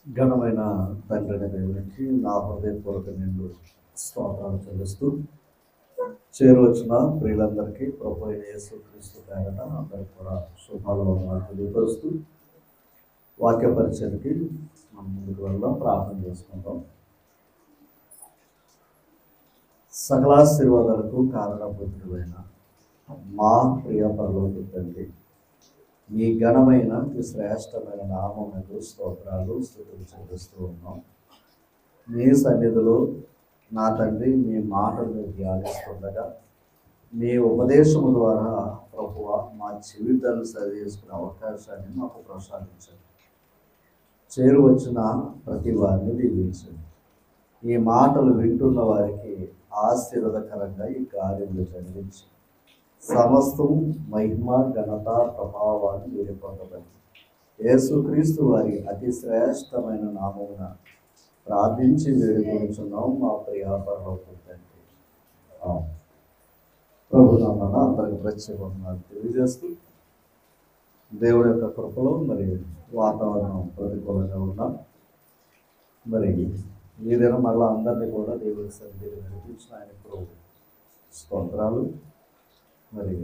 ఘనమైన తండ్రిని దేవునికి నా హృదయపూర్వక నిండు స్తోత్రాలు చెల్లిస్తూ చేరువచ్చిన ప్రియులందరికీ ప్రభు అయిన యేసుక్రీస్తు పేరట అందరికీ కూడా శుభాలు తెలియపరుస్తూ వాక్య పరిచయకి మనం ముందుకు వెళ్దాం, ప్రార్థన చేసుకుందాం. సకలాశీర్వాదాలకు కారణభూతుడైన మా ప్రియ పరలోక తండ్రి, మీ ఘనమైన మీ శ్రేష్టమైన నామమునకు స్తోత్రాలు స్తుతులు చెల్లిస్తూ ఉన్నాం. మీ సన్నిధిలో నా తండ్రి మీ మాటలు ధ్యానిస్తుండగా మీ ఉపదేశము ద్వారా ప్రభువ మా జీవితాలు సరి చేసుకునే అవకాశాన్ని మాకు ప్రసాదించండి. చేరువచ్చిన ప్రతి వారిని దీవించండి. ఈ మాటలు వింటున్న వారికి ఆశీర్వదకరంగా ఈ కార్యములు జరిగించి సమస్తం మహిమ ఘనత ప్రభావాన్ని మీరు పొందబడి యేసుక్రీస్తు వారి అతి శ్రేష్టమైన నామమున ప్రార్థించి వేడుకొనుచున్నాం మా ప్రియ పరలోక తండ్రి. ప్రభు నామమున అందరికి ప్రత్యేకమైన తెలియజేస్తూ దేవుడి యొక్క కృపలో మరి వాతావరణం ప్రతికూలంగా ఉన్నాం. మరి ఈ దినం మళ్ళీ అందరినీ కూడా దేవుడి సన్నిధికి నడిపించిన ఆయన ప్రభు స్తోత్రాలు. మరి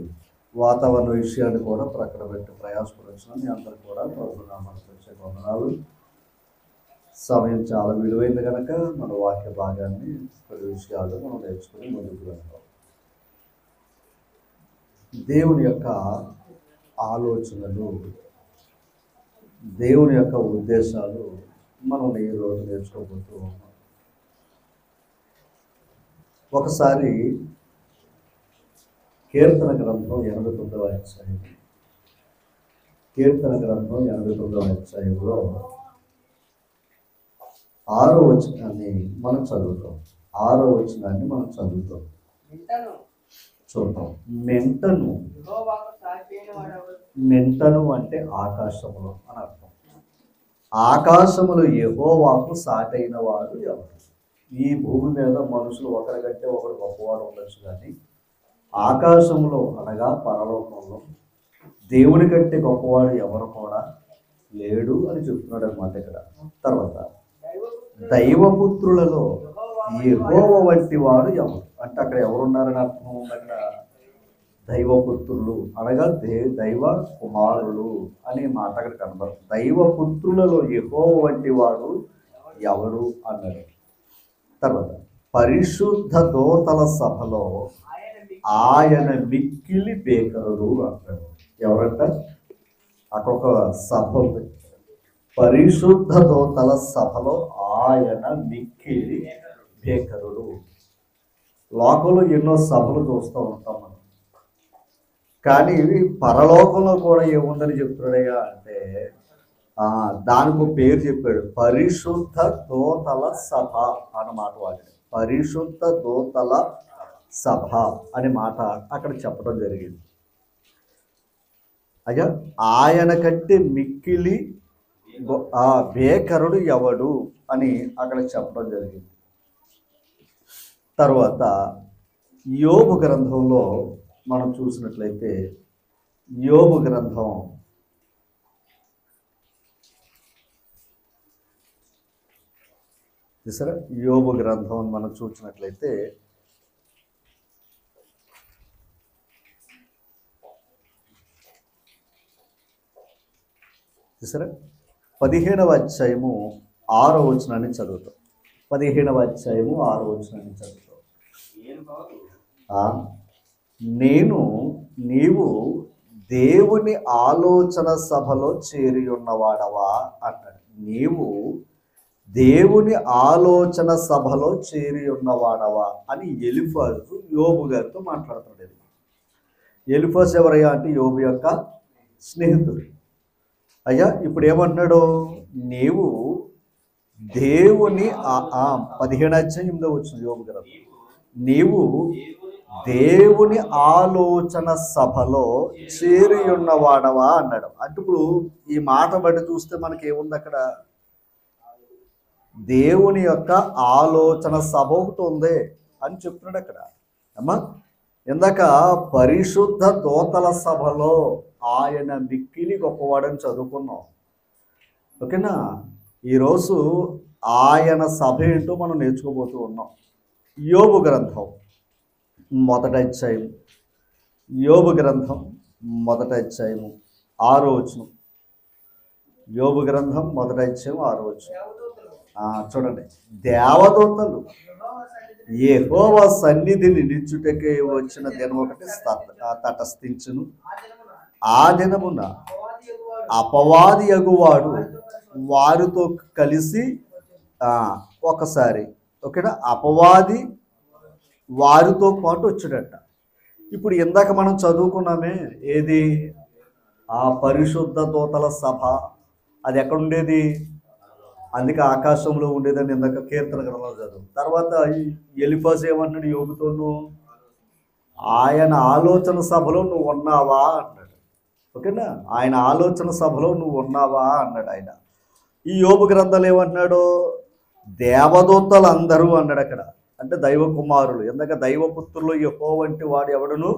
వాతావరణ విషయాన్ని కూడా ప్రక్కన పెట్టి ప్రయాసపడుతున్నాం. మీ అందరికి కూడా ప్రభునామాలు ప్రత్యేక వందనాలు. సమయం చాలా విలువైంది కనుక మన వాక్య భాగాన్ని కొన్ని విషయాలు మనం నేర్చుకుని ముందుకు వెళ్తాం. దేవుని యొక్క ఆలోచనలు, దేవుని యొక్క ఉద్దేశాలు మనం ఈరోజు నేర్చుకోబోతూ ఉన్నాం. ఒకసారి కీర్తన గ్రంథం 89వ అధ్యాయం, కీర్తన గ్రంథం 89వ అధ్యాయంలో 6వ వచనాన్ని మనం చదువుతాం. 6వ వచనాన్ని మనం చదువుతాం, చూద్దాం. మెంటను అంటే ఆకాశములు అని అర్థం. ఆకాశములు యెహోవాకు సాటైన వాడు ఎవరు? ఈ భూమి మీద మనుషులు ఒకరికంటే ఒకరు గొప్పవాడు ఉండొచ్చు, కానీ ఆకాశంలో అనగా పరలోకంలో దేవుని కంటే గొప్పవాడు ఎవరు కూడా లేడు అని చెప్తున్నాడు అన్నమాట ఇక్కడ. తర్వాత దైవపుత్రులలో యెహోవా వంటి వాడు ఎవరు అంటే అక్కడ ఎవరున్నారని అర్థం ఉంది. అక్కడ దైవపుత్రులు అనగా దైవ కుమారులు అనే మాట అక్కడ కనబడుతుంది. దైవపుత్రులలో యెహోవా వంటి వాడు ఎవడు అన్నాడు. తర్వాత పరిశుద్ధ దూతల సభలో ఆయన మిక్కిలి బేకరుడు అంటాడు. ఎవరంట? అక్కడ ఒక సభ ఉంది. పరిశుద్ధ దూతల సభలో ఆయన మిక్కిలి బేకరుడు. లోకంలో ఎన్నో సభలు చూస్తూ ఉంటాం మనం, కానీ పరలోకంలో కూడా ఏముందని చెప్తున్నాడయ్యా అంటే దానికి పేరు చెప్పాడు, పరిశుద్ధ దూతల సభ అన్నమాట వాడాడు. పరిశుద్ధ దూతల సభ అనే మాట అక్కడ చెప్పడం జరిగింది. అయ్యా ఆయన కంటే మిక్కిలి బేకరుడు ఎవడు అని అక్కడ చెప్పడం జరిగింది. తర్వాత యోబు గ్రంథంలో మనం చూసినట్లయితే, యోబు గ్రంథం 10వ మనం చూసినట్లయితే 15వ అధ్యాయము 6వ వచనాన్ని చదువుతాం. 15వ అధ్యాయము 6వ వచనాన్ని చదువుతాం. నీవు దేవుని ఆలోచన సభలో చేరి ఉన్నవాడవా అన్నాడు. నీవు దేవుని ఆలోచన సభలో చేరి ఉన్నవాడవా అని ఎలీఫజు యోబు గారితో మాట్లాడుతున్నాడు. ఎలీఫజు ఎవరయ్యా అంటే యోబు యొక్క స్నేహితుడు. అయ్యా ఇప్పుడు ఏమన్నాడు? నీవు దేవుని 15వ వచనం యోబు గారు, నీవు దేవుని ఆలోచన సభలో చేరి ఉన్నవాడవా అన్నాడు. అంటే ఇప్పుడు ఈ మాట బట్టి చూస్తే మనకి ఏముంది? అక్కడ దేవుని యొక్క ఆలోచన సభ ఒకటి ఉంది అని చెప్తున్నాడు అక్కడ. అమ్మా ఇందాక పరిశుద్ధ దూతల సభలో ఆయన మిక్కిలి గొప్పవాడని చదువుకున్నాం, ఓకేనా? ఈరోజు ఆయన సభ ఏంటో మనం నేర్చుకోబోతూ ఉన్నాం. యోబు గ్రంథం మొదటి అధ్యాయం, యోబు గ్రంథం మొదటి అధ్యాయం 6వ వచనం. యోబు గ్రంథం మొదటి అధ్యాయం 6వ వచనం. చూడండి, దేవదూతలు యెహోవా సన్నిధిని నిలుచుటకే వచ్చిన దినం ఒకటి తటస్థించును. ఆ దినమున అపవాది యగువాడు వారితో కలిసి ఒకసారి ఓకేనా, అపవాది వారితో పాటు వచ్చాడట. ఇప్పుడు ఇందాక మనం చదువుకున్నామే, ఏది ఆ పరిశుద్ధ దూతల సభ, అది ఎక్కడ ఉండేది? అందుకే ఆకాశంలో ఉండేదని ఇందాక కీర్తన గ్రంథంలో చదువు. తర్వాత ఎలీఫజు ఏమన్నాడు యోబుతోను? ఆయన ఆలోచన సభలో నువ్వు ఉన్నావా అన్నాడు. ఓకేనా, ఆయన ఆలోచన సభలో నువ్వు ఉన్నావా అన్నాడు ఆయన. ఈ యోబు గ్రంథాలు ఏమన్నాడు? దేవదూతలు అందరూ అన్నాడు అక్కడ, అంటే దైవ కుమారులు. ఎందుకంటే దైవపుత్రులు యెహోవా వంటి వాడు ఎవడును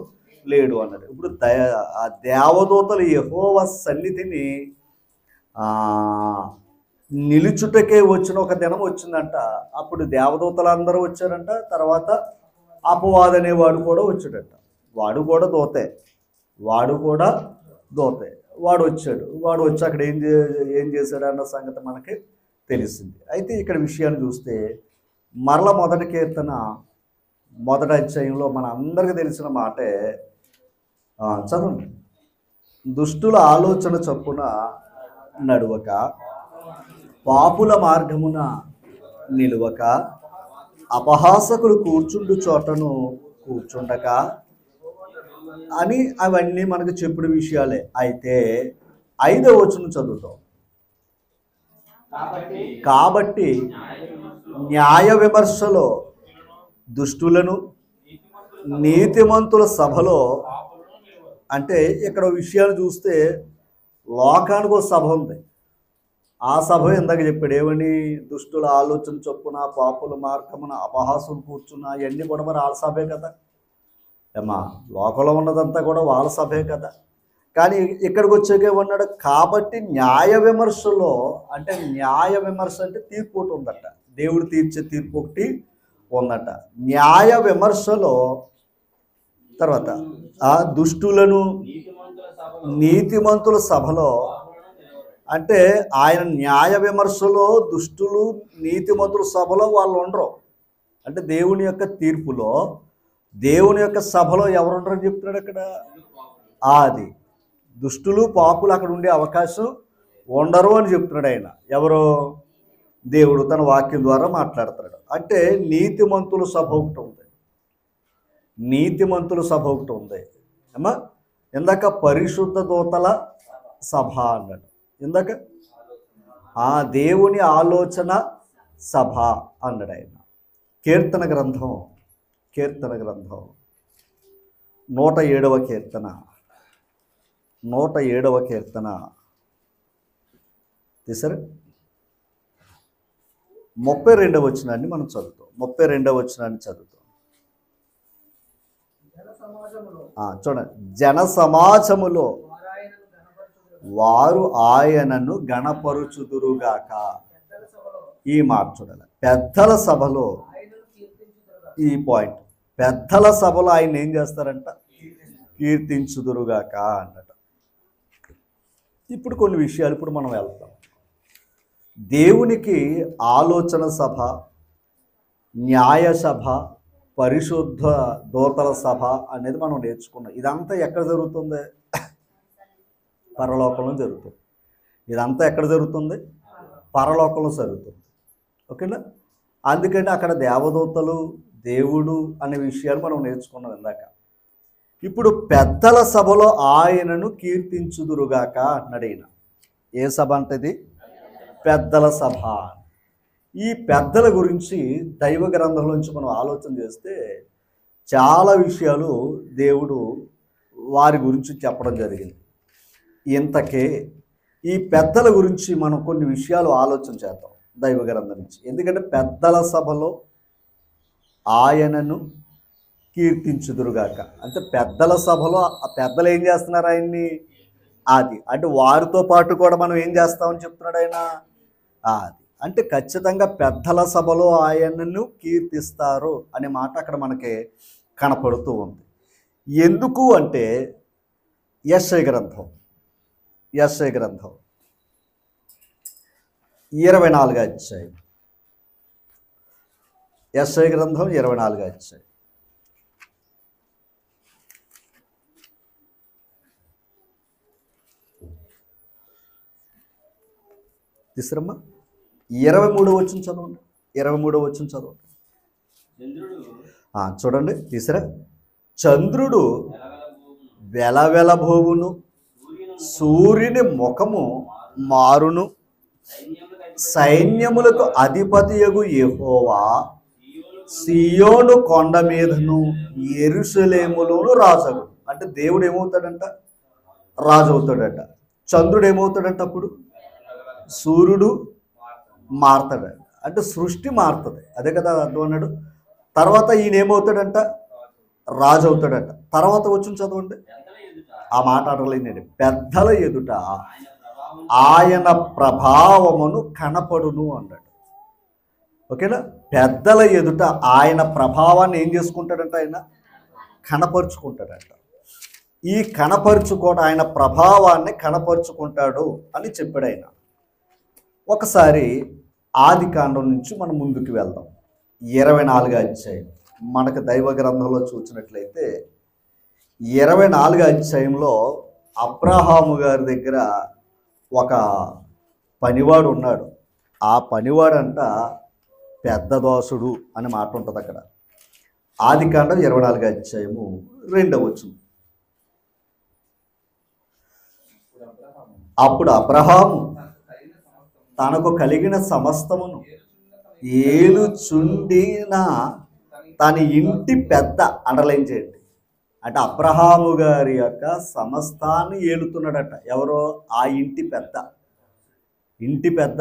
లేడు అన్నాడు. ఇప్పుడు ఆ దేవదూతలు యెహోవా సన్నిధిని నిలుచుటకే వచ్చిన ఒక దినం వచ్చిందంట. అప్పుడు దేవదూతలు అందరూ వచ్చారంట. తర్వాత అపవాది అనేవాడు కూడా వచ్చాడంట. వాడు కూడా దూతే, వాడు వచ్చాడు. వాడు వచ్చి అక్కడ ఏం చేశాడు అన్న సంగతి మనకి తెలిసింది. అయితే ఇక్కడ విషయాన్ని చూస్తే మరల మొదటి కీర్తన మొదటి అధ్యాయంలో మన అందరికీ తెలిసిన మాటే చదవండి. దుష్టుల ఆలోచన చొప్పున నడువక, పాపుల మార్గమున నిలువక, అపహాసకులు కూర్చుండు చోటను కూర్చుండక అని అవన్నీ మనకు చెప్పుడు విషయాలే. అయితే 5వ వచనం చదువుతాం. కాబట్టి న్యాయ విమర్శలో దుష్టులను, నీతిమంతుల సభలో, అంటే ఇక్కడ విషయాలు చూస్తే లోకానికి ఒక సభ ఉంది. ఆ సభ ఇందాక చెప్పాడు ఏమని? దుష్టుల ఆలోచన చొప్పున, పాపుల మార్గమున, అపహాసులు కూర్చున్న, అవన్నీ కూడా మరి వాళ్ళ సభే కదా ఏమా. లోకంలో ఉన్నదంతా కూడా వాళ్ళ సభే కదా. కానీ ఇక్కడికి వచ్చాకే ఉన్నాడు. కాబట్టి న్యాయ విమర్శలో, అంటే న్యాయ విమర్శ అంటే తీర్పు ఒకటి ఉందట, దేవుడు తీర్చే తీర్పు ఒకటి ఉందట. న్యాయ విమర్శలో తర్వాత ఆ దుష్టులను, నీతిమంతుల సభలో, అంటే ఆయన న్యాయ విమర్శలో దుష్టులు, నీతిమంతుల సభలో వాళ్ళు ఉండరు. అంటే దేవుని యొక్క తీర్పులో, దేవుని యొక్క సభలో ఎవరు ఉండరని చెప్తున్నాడు అక్కడ. అది దుష్టులు, పాపులు అక్కడ ఉండే అవకాశం ఉండరు అని చెప్తున్నాడు ఆయన. ఎవరో దేవుడు తన వాక్యం ద్వారా మాట్లాడుతున్నాడు. అంటే నీతిమంతుల సభ ఒకటి ఉంది, నీతిమంతుల సభ ఒకటి ఉంది అమ్మా. ఇందాక పరిశుద్ధ దూతల సభ అన్నాడు, ఇందాక ఆ దేవుని ఆలోచన సభ అన్నాడు ఆయన. కీర్తన గ్రంథం 107వ కీర్తన 107వ కీర్తన తీసారు 32వ వచనాన్ని మనం చదువుతాం. 32వ వచనాన్ని చదువుతాం. చూడండి, జన సమాజములో వారు ఆయనను గణపరుచుదురుగాక. ఈ మాట చూడాలి. పెద్దల సభలో, ఈ పాయింట్, పెద్దల సభలో ఆయన ఏం చేస్తారంట? కీర్తించుదురుగాక అన్నట. ఇప్పుడు కొన్ని విషయాలు ఇప్పుడు మనం వెళ్తాం. దేవునికి ఆలోచన సభ, న్యాయ సభ, పరిశుద్ధ దూతల సభ అనేది మనం నేర్చుకున్నాం. ఇదంతా ఎక్కడ జరుగుతుంది? పరలోకంలో జరుగుతుంది. ఇదంతా ఎక్కడ జరుగుతుంది? పరలోకంలో జరుగుతుంది. ఓకేనా? అందుకని అక్కడ దేవదూతలు, దేవుడు అనే విషయాలు మనం నేర్చుకున్నాం ఇందాక. ఇప్పుడు పెద్దల సభలో ఆయనను కీర్తించుదురుగాక అన్నాడు ఈయన. ఏ సభ అంటది? పెద్దల సభ. ఈ పెద్దల గురించి దైవ గ్రంథంలోంచి మనం ఆలోచన చేస్తే చాలా విషయాలు దేవుడు వారి గురించి చెప్పడం జరిగింది. ఇంతకే ఈ పెద్దల గురించి మనం కొన్ని విషయాలు ఆలోచన చేద్దాం దైవ గ్రంథం నుంచి. ఎందుకంటే పెద్దల సభలో ఆయనను కీర్తించుదురుగాక అంటే పెద్దల సభలో ఆ పెద్దలు ఏం చేస్తున్నారు? ఆయన్ని అది అంటే వారితో పాటు కూడా మనం ఏం చేస్తామని చెప్తున్నాడు ఆయన. అది అంటే ఖచ్చితంగా పెద్దల సభలో ఆయనను కీర్తిస్తారు అనే మాట అక్కడ మనకి కనపడుతూ ఉంది. ఎందుకు అంటే యెషయా గ్రంథం 24వ అధ్యాయం. యెషయా గ్రంథం 24వ అధ్యాయం. తీసురమ్మా. 23వ వచనం చదవండి. 23వ వచనం చదవండి. చూడండి, తీసురా. చంద్రుడు వెలవెలబోవును, సూర్యుని ముఖము మారును, సైన్యములకు అధిపతియగు యెహోవా సియోను కొండ మీదను యెరూషలేములోను రాజు. అంటే దేవుడు ఏమవుతాడంట? రాజు అవుతాడట. చంద్రుడు ఏమవుతాడంట? అప్పుడు సూర్యుడు మారుతాడంట. అంటే సృష్టి మారుతుంది. అదే కదా అర్థం అన్నాడు. తర్వాత ఈయన ఏమవుతాడంట? రాజు అవుతాడంట. తర్వాత వచ్చి చదవండి, ఆ మాట అడగలేదండి. పెద్దల ఎదుట ఆయన ప్రభావమును కనపడును అన్నాడు. ఓకేనా? పెద్దల ఎదుట ఆయన ప్రభావాన్ని ఏం చేసుకుంటాడంట? ఆయన కనపరుచుకుంటాడంట. ఈ కనపరుచుకోవడం, ఆయన ప్రభావాన్ని కనపరుచుకుంటాడు అని చెప్పాడు ఆయన. ఒకసారి ఆది కాండం నుంచి మనం ముందుకు వెళ్దాం. 24వ అధ్యాయం మనకు దైవ గ్రంథంలో చూసినట్లయితే 24వ అధ్యాయంలో అబ్రహాము గారి దగ్గర ఒక పనివాడు ఉన్నాడు. ఆ పనివాడంట పెద్ద దోసుడు అని మాట ఉంటుంది అక్కడ. ఆది కాండం 24వ అధ్యాయము 2వ వచనం. అప్పుడు అబ్రహాము తనకు కలిగిన సమస్తమును ఏలుచుండిన తన ఇంటి పెద్ద, అండర్లైన్ చేయండి. అంటే అబ్రహాము గారి యొక్క సమస్తాన్ని ఏలుతున్నాడట. ఎవరో? ఆ ఇంటి పెద్ద. ఇంటి పెద్ద.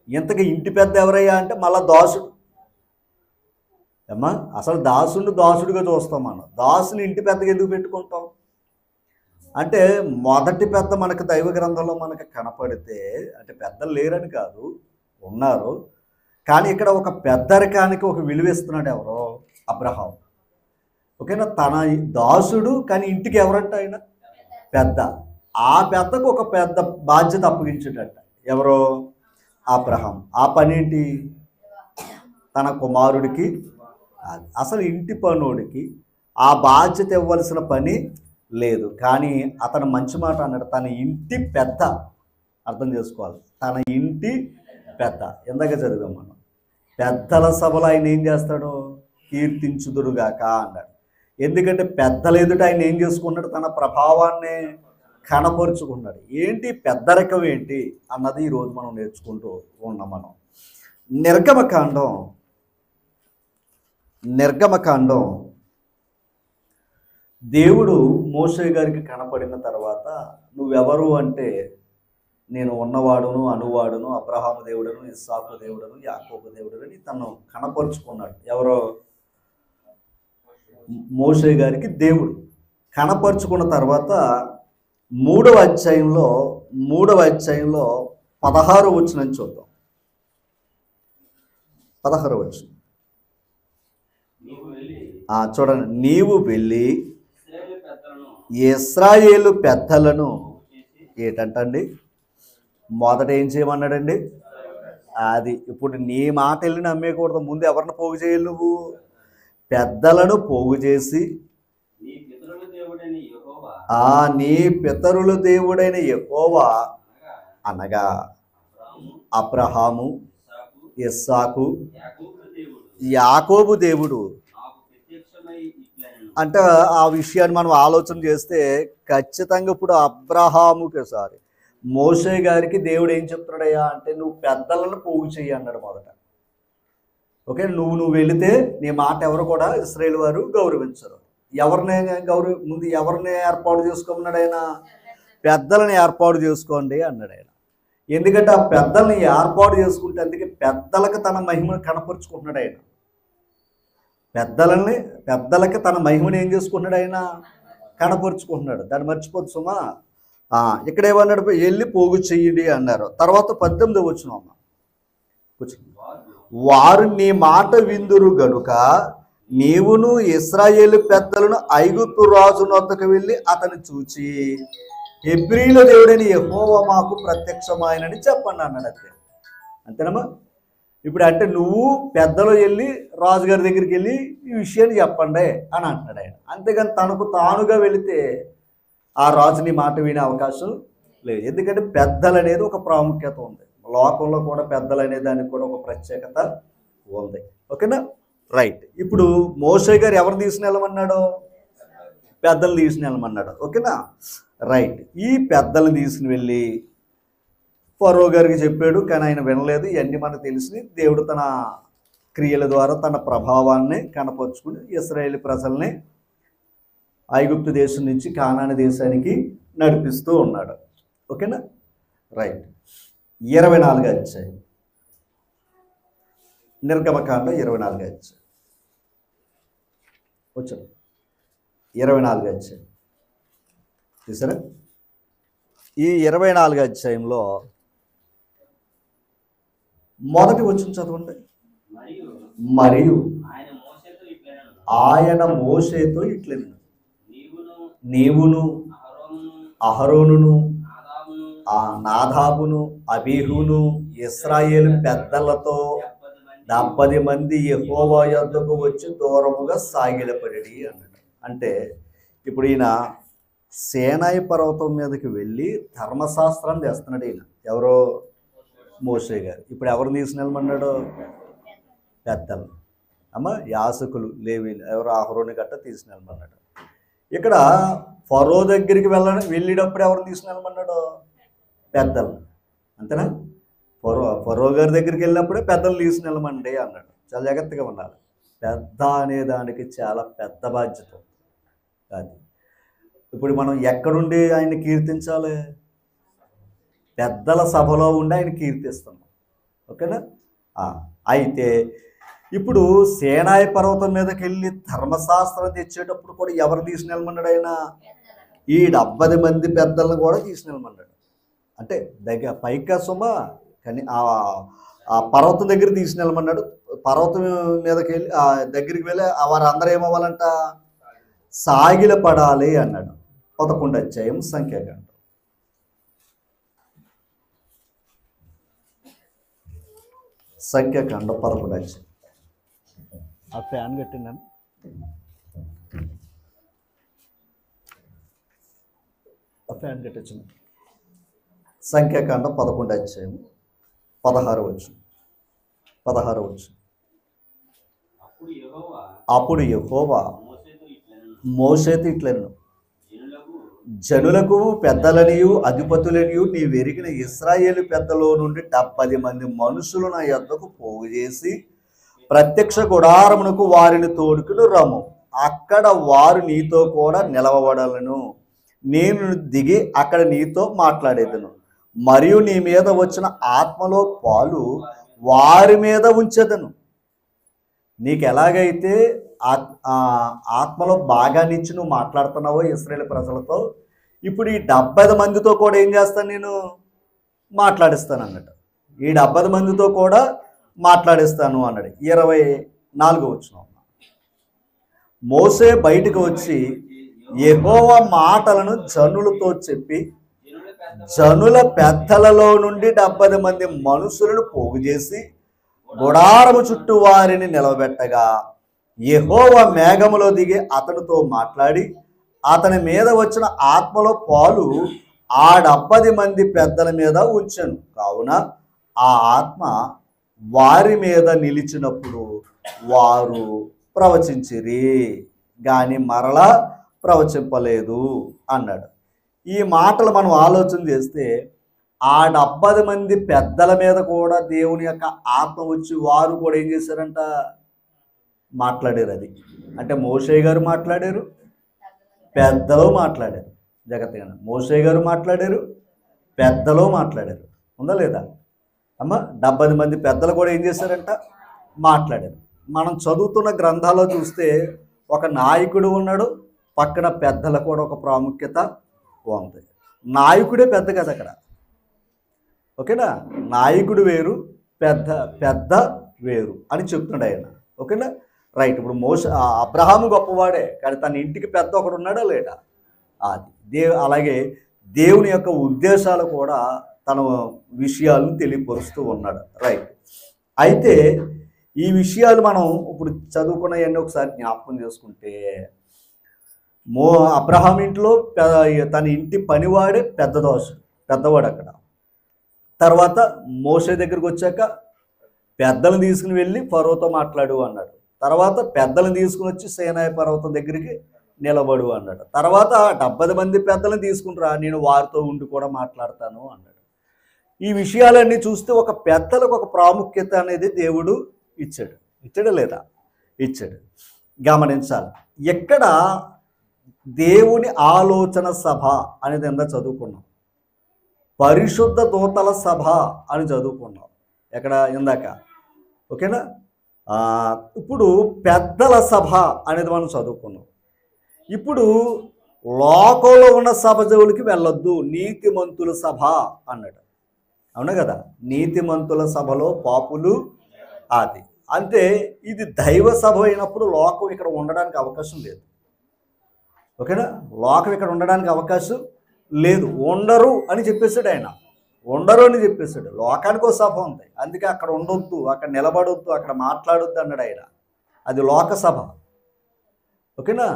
ఇంతకీ ఇంటి పెద్ద ఎవరయ్యా అంటే మళ్ళా దాసుడు. ఏమ్మా, అసలు దాసుడిగా చూస్తాం మనం. దాసుని ఇంటి పెద్దగా ఎందుకు పెట్టుకుంటాం అంటే, మొదటి పెద్ద మనకు దైవ గ్రంథంలో మనకు కనపడితే, అంటే పెద్దలు లేరని కాదు, ఉన్నారు. కానీ ఇక్కడ ఒక పెద్దరికానికి ఒక విలువ ఇస్తున్నాడు. ఎవరో? అబ్రహాం. ఓకేనా? తన దాసుడు, కానీ ఇంటికి ఎవరంట? ఆయన పెద్ద. ఆ పెద్దకు ఒక పెద్ద బాధ్యత అప్పగించేటట్ట. ఎవరో? అబ్రహాం. ఆ పని ఏంటి? తన కుమారుడికి, అసలు ఇంటి పనుడికి ఆ బాధ్యత ఇవ్వాల్సిన పని లేదు. కానీ అతను మంచి మాట అన్నాడు. తన ఇంటి పెద్ద. అర్థం చేసుకోవాలి, తన ఇంటి పెద్ద. ఎందాక చదివాం మనం. పెద్దల సభలో ఆయన ఏం చేస్తాడు? కీర్తించుదురుగాక అన్నాడు. ఎందుకంటే పెద్దల ఎదుట ఆయన ఏం చేసుకున్నాడు? తన ప్రభావాన్ని కనపరుచుకున్నాడు. ఏంటి పెద్దరికం ఏంటి అన్నది ఈరోజు మనం నేర్చుకుంటూ ఉన్నాం. మనం నిర్గమకాండం దేవుడు మోషే గారికి కనపడిన తర్వాత, నువ్వెవరు అంటే, నేను ఉన్నవాడును, అనువాడును, అబ్రహాము దేవుడును, ఇస్సాకు దేవుడును, యాకోబు దేవుడును అని తను కనపరుచుకున్నాడు. ఎవరో? మోషే గారికి దేవుడు కనపరుచుకున్న తర్వాత 3వ అధ్యాయంలో 16వ వచనం చూద్దాం. 16వ వచనం చూడండి. నీవు వెళ్ళి ఇశ్రాయేలు పెద్దలను ఏంటంటండి? మొదట ఏం చేయమన్నాడండి? అది ఇప్పుడు నీ మాట వెళ్ళి నమ్మేయకూడదు. ముందు ఎవరిని పోగు చేయాలి? నువ్వు పెద్దలను పోగు చేసి, నీ పితరుల దేవుడైన యెహోవా అనగా అబ్రహాము, ఇస్సాకు, యాకోబు దేవుడు అంటే, ఆ విషయాన్ని మనం ఆలోచన చేస్తే ఖచ్చితంగా ఇప్పుడు మోషే గారికి దేవుడు ఏం చెప్తున్నాడయ్యా అంటే, నువ్వు పెద్దలను పోగు చెయ్యి అన్నాడు మొదట. ఓకే, నువ్వు వెళితే నీ మాట ఎవరు కూడా ఇశ్రాయేలు వారు గౌరవించరు. ముందు ఎవరిని ఏర్పాటు చేసుకోమన్నాడు ఆయన? పెద్దలను ఏర్పాటు చేసుకోండి అన్నాడు ఆయన. ఎందుకంటే ఆ పెద్దల్ని ఏర్పాటు చేసుకుంటే, అందుకే పెద్దలకు తన మహిమను కనపరుచుకుంటున్నాడు ఆయన. పెద్దలకి తన మహిమను ఏం చేసుకుంటున్నాడు ఆయన? కనపరుచుకుంటున్నాడు. దాన్ని మర్చిపోద్దు సుమా. ఇక్కడ ఏమన్నాడు? వెళ్ళి పోగు చెయ్యండి అన్నారు. తర్వాత 18వ వచనం అమ్మ. వారు నీ మాట విందురు గనుక నీవును ఇశ్రాయేలు పెద్దలను ఐగుప్తు రాజు వద్దకు వెళ్ళి అతను చూచి హెబ్రీల దేవుడని యెహోవా మాకు ప్రత్యక్షమాయనని చెప్పండి అన్నాడు. అంతే, అంతేనమ్మా. ఇప్పుడు అంటే నువ్వు పెద్దలు వెళ్ళి రాజుగారి దగ్గరికి వెళ్ళి ఈ విషయాన్ని చెప్పండి అని అంటున్నాడు ఆయన. అంతేగాని తనకు తానుగా వెళితే ఆ రాజుని మాట వినే అవకాశం లేదు. ఎందుకంటే పెద్దలు అనేది ఒక ప్రాముఖ్యత ఉంది, లోకంలో కూడా పెద్దలు అనే దానికి కూడా ఒక ప్రత్యేకత ఉంది. ఓకేనా, రైట్. ఇప్పుడు మోషే గారు ఎవరు తీసుకుని వెళ్ళమన్నాడు? పెద్దలు తీసుకుని వెళ్ళమన్నాడు. ఓకేనా, రైట్. ఈ పెద్దలు తీసుకుని వెళ్ళి ఫరో గారికి చెప్పాడు, కానీ ఆయన వినలేదు. ఇవన్నీ మనకు తెలిసి దేవుడు తన క్రియల ద్వారా తన ప్రభావాన్ని కనపరుచుకుని ఇశ్రాయేలు ప్రజల్ని ఐగుప్తు దేశం నుంచి కానాను దేశానికి నడిపిస్తూ ఉన్నాడు. ఓకేనా, రైట్. 24 అధ్యాయం, నిర్గమకాండ 24 అధ్యాయం వచ్చాడు. 24 అధ్యాయం చూసారా? ఈ 24 అధ్యాయంలో మొదటి వచ్చిన చదవండి. మరియు ఆయన మోషేతో ఇట్లనెను, నీవును అహరోనును నాదాబును అబీహును ఇశ్రాయేలు పెద్దలతో 70 మంది యెహోవా యొద్దకు వచ్చి దూరముగా సాగిలపడి అన్నాడు. అంటే ఇప్పుడు ఈయన సేనాయి పర్వతం మీదకి వెళ్ళి ధర్మశాస్త్రాన్ని తెస్తున్నాడు. ఈయన ఎవరో? మోషే గారు. ఇప్పుడు ఎవరిని తీసుకుని వెళ్ళమన్నాడు? పెద్దలు, యాజకులు, లేవీలు, ఎవరో అహరోను గట్ట తీసుకుని వెళ్ళమన్నాడు. ఇక్కడ ఫరో దగ్గరికి వెళ్ళేటప్పుడు ఎవరిని తీసుకుని వెళ్ళమన్నాడు? పెద్దలు, అంతేనా? ఫరో గారి దగ్గరికి వెళ్ళినప్పుడే పెద్దలు తీసుకుని వెళ్ళమండి అన్నాడు. చాలా జాగ్రత్తగా ఉండాలి. పెద్ద అనే దానికి చాలా పెద్ద బాధ్యత. అది ఇప్పుడు మనం ఎక్కడుండి ఆయన కీర్తించాలి? పెద్దల సభలో ఉండి ఆయన కీర్తిస్తున్నాం. ఓకేనా, అయితే ఇప్పుడు సేనాయి పర్వతం మీదకి వెళ్ళి ధర్మశాస్త్రం తెచ్చేటప్పుడు కూడా ఎవరు తీసుకుని వెళ్ళమన్నాడు? ఆయన ఈ 70 మంది పెద్దలను కూడా తీసుకుని వెళ్ళమన్నాడు. అంటే దగ్గర పైకా సుమ, కానీ ఆ పర్వతం దగ్గర తీసుకుని వెళ్ళమన్నాడు. పర్వతం మీదకి వెళ్ళి దగ్గరికి వెళ్ళి వారందరూ ఏమవ్వాలంట? సాగిల పడాలి అన్నాడు. 11 అధ్యాయం సంఖ్యాకాండం. సంఖ్యాకాండం 11 అధ్యాయం. ఆ ఫ్యాన్ కట్టిందని ఆ ఫ్యాన్ కట్టించింది. సంఖ్యాకాండం 11 అధ్యాయం 16 వచనం. అప్పుడు యెహోవా మోషేతో ఇట్లనెను, జనులకు పెద్దలనియు అధిపతులనియు నీవెరిగిన ఇశ్రాయేలు పెద్దలో నుండి 70 మంది మనుషులు నా యొద్దకు పోగు చేసి ప్రత్యక్ష గుడారమునకు వారిని తోడుకుని రమ్ము. అక్కడ వారు నీతో కూడా నిలవబడలను. నేను దిగి అక్కడ నీతో మాట్లాడేదను. మరియు నీ మీద వచ్చిన ఆత్మలో పాలు వారి మీద ఉంచెదను. నీకు ఎలాగైతే ఆత్మలో భాగాన్నిచ్చి నువ్వు మాట్లాడుతున్నావో ఇశ్రాయేలు ప్రజలతో, ఇప్పుడు ఈ 70 మందితో కూడా ఏం చేస్తాను? నేను మాట్లాడిస్తాను అన్నట్టు. ఈ 70 మందితో కూడా మాట్లాడిస్తాను అన్నాడు. 24 వచనం. మోషే బయటకు వచ్చి యెహోవా మాటలను జనులతో చెప్పి జనుల పెద్దలలో నుండి 70 మంది మనుషులను పోగు చేసి గుడారము చుట్టూ వారిని నిలవబెట్టగా యెహోవా మేఘములో దిగి అతనితో మాట్లాడి అతని మీద వచ్చిన ఆత్మలో పాలు ఆ 70 మంది పెద్దల మీద ఉంచెను. కావున ఆ ఆత్మ వారి మీద నిలిచినప్పుడు వారు ప్రవచించిరి, గాని మరలా ప్రవచింపలేదు అన్నాడు. ఈ మాటలు మనం ఆలోచన చేస్తే ఆ 70 మంది పెద్దల మీద కూడా దేవుని యొక్క ఆత్మ వచ్చి వారు కూడా ఏం చేశారంట? మాట్లాడారు. అది అంటే మోషే గారు మాట్లాడారు, పెద్దలు మాట్లాడారు. జాగ్రత్తగా, మోషే గారు మాట్లాడారు, పెద్దలు మాట్లాడారు. ఉందా లేదా అమ్మ? 70 మంది పెద్దలు కూడా ఏం చేశారంట? మాట్లాడారు. మనం చదువుతున్న గ్రంథాల్లో చూస్తే ఒక నాయకుడు ఉన్నాడు, పక్కన పెద్దల కూడా ఒక ప్రాముఖ్యత ఉంది. నాయకుడే పెద్ద కదా అక్కడ. ఓకేనా? నాయకుడు వేరు, పెద్ద పెద్ద వేరు అని చెప్తున్నాడు ఆయన. ఓకేనా, రైట్. ఇప్పుడు అబ్రహాము గొప్పవాడే, కానీ తన ఇంటికి పెద్ద ఒకడు ఉన్నాడా లేడా? అది అలాగే దేవుని యొక్క ఉద్దేశాలు కూడా తన విషయాలను తెలియపరుస్తూ ఉన్నాడు. రైట్. అయితే ఈ విషయాలు మనం ఇప్పుడు చదువుకున్నవన్నీ ఒకసారి జ్ఞాపకం చేసుకుంటే, అబ్రహాం ఇంట్లో తన ఇంటి పనివాడే పెద్దవాడు అక్కడ. తర్వాత మోషే దగ్గరికి వచ్చాక పెద్దలను తీసుకుని వెళ్ళి ఫరోతో మాట్లాడు అన్నాడు. తర్వాత పెద్దలను తీసుకుని వచ్చి సీనాయి పర్వతం దగ్గరికి నిలబడు అన్నాడు. తర్వాత 70 మంది పెద్దలను తీసుకుని రా, నేను వారితో ఉండి కూడా మాట్లాడతాను అన్నాడు. ఈ విషయాలన్నీ చూస్తే ఒక పెద్దలకు ఒక ప్రాముఖ్యత అనేది దేవుడు ఇచ్చాడా లేదా? ఇచ్చాడు. గమనించాలి. ఎక్కడ దేవుని ఆలోచన సభ అనేది ఎంత చదువుకున్నాం, పరిశుద్ధ దూతల సభ అని చదువుకున్నాం ఎక్కడ ఇందాక. ఓకేనా, ఇప్పుడు పెద్దల సభ అనేది మనం చదువుకున్నాం. ఇప్పుడు లోకంలో ఉన్న సభ జోలికి వెళ్ళొద్దు, నీతిమంతుల సభ అన్నాడు. అవునా కదా, నీతిమంతుల సభలో పాపులు అది. అంటే ఇది దైవ సభ అయినప్పుడు లోకం ఇక్కడ ఉండడానికి అవకాశం లేదు. ఓకేనా, లోకం ఇక్కడ ఉండడానికి అవకాశం లేదు, ఉండరు అని చెప్పేశాడు ఆయన. ఉండరు అని చెప్పేశాడు. లోకానికి ఒక సభ ఉంది, అందుకే అక్కడ ఉండొద్దు, అక్కడ నిలబడొద్దు, అక్కడ మాట్లాడొద్దు అన్నాడు ఆయన. అది లోక సభ. ఓకేనా,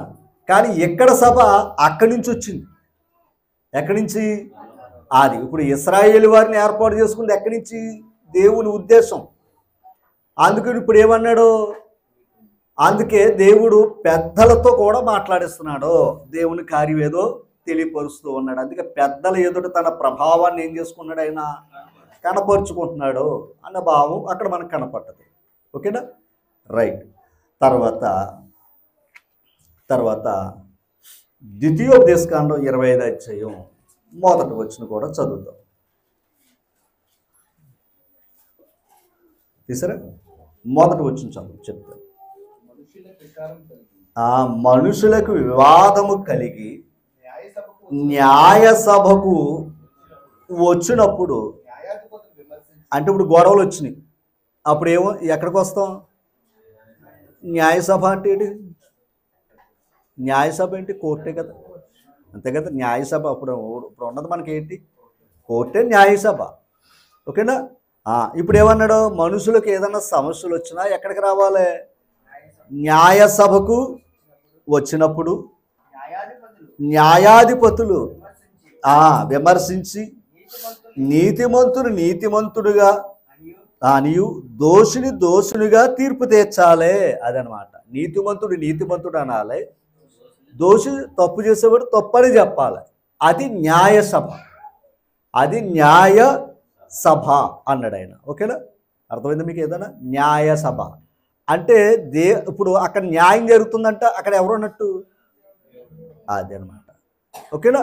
కానీ ఎక్కడ సభ అక్కడి నుంచి వచ్చింది. ఎక్కడి నుంచి? అది ఇప్పుడు ఇశ్రాయేలు వారిని ఏర్పాటు చేసుకుంది ఎక్కడి నుంచి? దేవుని ఉద్దేశం. అందుకని ఇప్పుడు ఏమన్నాడు? అందుకే దేవుడు పెద్దలతో కూడా మాట్లాడిస్తున్నాడు, దేవుని కార్యం ఏదో తెలియపరుస్తూ ఉన్నాడు. అందుకే పెద్దల ఎదుట తన ప్రభావాన్ని ఏం చేసుకున్నాడు, ఆయన కనపరుచుకుంటున్నాడు అన్న భావం అక్కడ మనకు కనపడ్డది. ఓకేనా, రైట్. తర్వాత ద్వితీయోపదేశకాండం 25వ అధ్యాయం 1వ వచనం కూడా చదువుతాం. తీసారా? 1వ వచనం చెప్తాను. మనుషులకు వివాదము కలిగి న్యాయ సభకు వచ్చినప్పుడు, అంటే ఇప్పుడు గొడవలు వచ్చినాయి, అప్పుడు ఎక్కడికి వస్తాం? న్యాయసభ అంటే ఏంటి? న్యాయసభ ఏంటి? కోర్టే కదా, అంతే కదా. న్యాయసభ ఇప్పుడు ఉన్నది మనకి ఏంటి? కోర్టే న్యాయసభ. ఓకేనా, ఇప్పుడు ఏమన్నాడు? మనుషులకు ఏదైనా సమస్యలు వచ్చినా ఎక్కడికి రావాలి? న్యాయసభకు వచ్చినప్పుడు న్యాయాధిపతులు విమర్శించి నీతిమంతుడుగా అనియు దోషునిగా తీర్పు తీర్చాలి. అదనమాట. నీతిమంతుడు అనాలి, దోషి తప్పు చేసేవాడు తప్పని చెప్పాలి. అది న్యాయసభ, అది న్యాయ సభ అన్నాడు ఆయన. ఓకేనా, అర్థమైంది మీకు? ఏదైనా న్యాయసభ అంటే ఇప్పుడు అక్కడ న్యాయం జరుగుతుందంట, అక్కడ ఎవరు ఉన్నట్టు? అది అనమాట. ఓకేనా,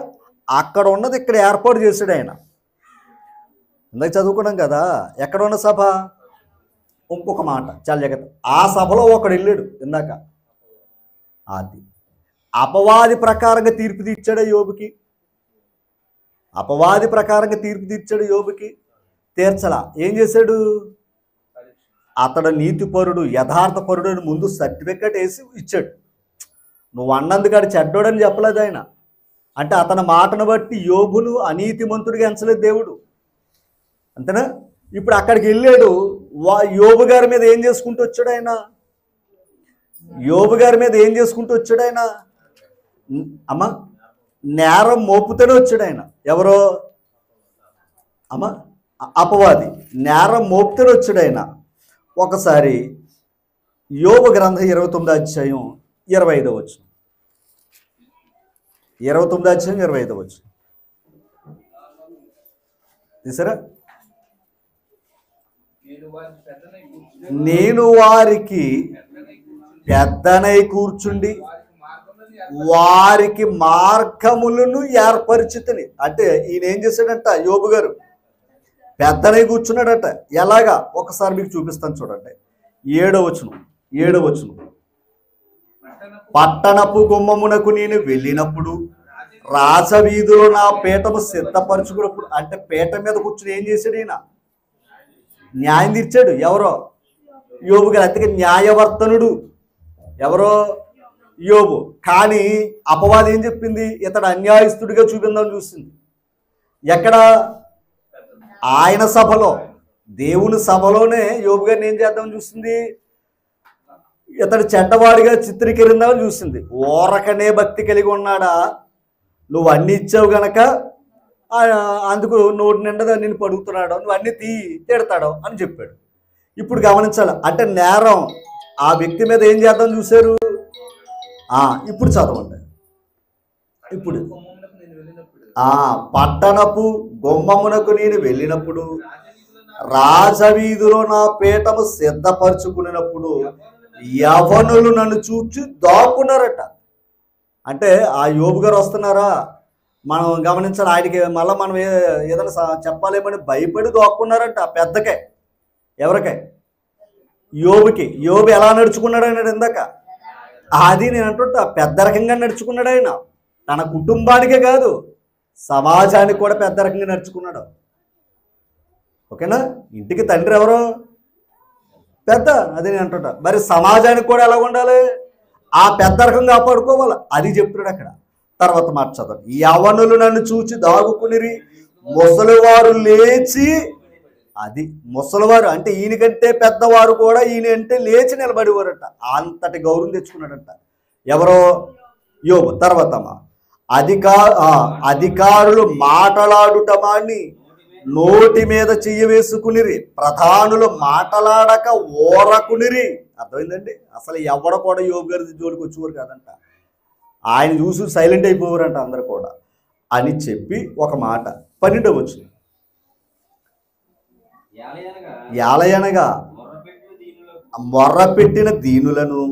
అక్కడ ఉన్నది ఇక్కడ ఏర్పాటు చేశాడు ఆయన. ఇందాక చదువుకున్నాం కదా, ఎక్కడ ఉన్న సభ? ఇంకొక మాట చాలా జాగ్రత్త. ఆ సభలో ఒకడు వెళ్ళాడు ఇందాక. అది అపవాది ప్రకారంగా తీర్పు తీర్చాడు యోబుకి. అపవాది ప్రకారంగా తీర్పు తీర్చాడు యోబుకి. తీర్చలా. ఏం చేశాడు? అతడు నీతిపరుడు, యథార్థపరుడు అని ముందు సర్టిఫికెట్ వేసి ఇచ్చాడు. నువ్వు అన్నందుకు ఆడు చెడ్డోడని చెప్పలేదు ఆయన. అంటే అతని మాటను బట్టి యోబును అనీతిమంతుడిగా ఎంచలేదు దేవుడు, అంతేనా? ఇప్పుడు అక్కడికి వెళ్ళాడు, యోబు గారి మీద ఏం చేసుకుంటూ వచ్చాడు ఆయన? యోబు గారి మీద ఏం చేసుకుంటూ వచ్చాడు ఆయన? అమ్మ, నేరం మోపుతూనే వచ్చాడు ఆయన. ఎవరో అమ్మ? అపవాది నేరం మోపుతూనే వచ్చాడు ఆయన. ఒకసారి యోబు గ్రంథం 29వ అధ్యాయం 25వ వచనం. 29వ అధ్యాయం 25వ వచనం తీసారా? నేను వారికి పెద్దనై కూర్చుండి వారికి మార్గములను ఏర్పరిచితిని. అంటే ఈయన ఏం చేశాడంట? యోబు గారు పెద్దనై కూర్చున్నాడట. ఎలాగా? ఒకసారి మీకు చూపిస్తాను చూడండి. 7వ వచనం. పట్టణపు గుమ్మమునకు నేను వెళ్ళినప్పుడు రాజవీధిలో నా పీఠము సిద్ధపరచుకున్నప్పుడు, అంటే పీఠ మీద కూర్చుని ఏం చేశాడు ఈయన? న్యాయం తీర్చాడు. ఎవరో? యోబు గారు. అందుకే న్యాయవర్తనుడు ఎవరో? యోబు. కానీ అపవాది ఏం చెప్పింది? ఇతడు అన్యాయస్తుడిగా చూపిందని చూసింది. ఎక్కడ? ఆయన సభలో, దేవుని సభలోనే యోబు గారిని ఏం చేద్దామని చూసింది? ఇతడు చెడ్డవాడిగా చిత్రీకరిందామని చూసింది. ఓరకనే భక్తి కలిగి ఉన్నాడా? నువ్వు అన్ని ఇచ్చావు గనక అందుకు నోటి నిండా నిన్ను పడుగుతున్నాడు, నువ్వు అన్ని తిడతాడు అని చెప్పాడు. ఇప్పుడు గమనించాలి, అంటే నేరం ఆ వ్యక్తి మీద ఏం చేద్దాం చూశారు. ఇప్పుడు చదవండి. ఇప్పుడు పట్టణపు గుమ్మమునకు నేను వెళ్ళినప్పుడు, రాజవీధిలో నా పీఠము సిద్ధపరచుకున్నప్పుడు యవనులు నన్ను చూచి దాక్కున్నారట. అంటే ఆ యోబు గారు వస్తున్నారా, మనం గమనించాలి. ఆయనకి మళ్ళీ మనం ఏదైనా చెప్పాలేమని భయపడి దాక్కున్నారంట. పెద్దకే. ఎవరికే? యోబుకి. యోబు ఎలా నడుచుకున్నాడు అన్నాడు ఇందాక. అది నేను అంటుంటా, పెద్ద రకంగా నడుచుకున్నాడు ఆయన. తన కుటుంబానికే కాదు, సమాజానికి కూడా పెద్ద రకంగా నడుచుకున్నాడు. ఓకేనా? ఇంటికి తండ్రి ఎవరో? పెద్ద. అది నేను అంటుంటా. మరి సమాజానికి కూడా ఎలా ఉండాలి? ఆ పెద్ద రకంగా కాపాడుకోవాలి. అది చెప్తున్నాడు అక్కడ. తర్వాత మాట చదవండి. యవనులు నన్ను చూచి దాగుకునిరి, ముసలివారు లేచి. అది ముసలివారు అంటే ఈయనకంటే పెద్దవారు కూడా ఈయన అంటే లేచి నిలబడేవారట. అంతటి గౌరవం తెచ్చుకున్నాడంట. ఎవరో? యోబు. తర్వాత అధికారులు మాటలాడుటమాని నోటి మీద చెయ్యి వేసుకునిరి, ప్రధానులు మాటలాడక ఓరకునిరి. అర్థమైందండి? అసలు ఎవడ కూడా యోబు గారి జోలికి వచ్చేవారు కాదంట. ఆయన చూసి సైలెంట్ అయిపోవారంట అందరు కూడా అని చెప్పి ఒక మాట 12వ వచనం. యాలయనగా మొర్రపెట్టిన దీనులను,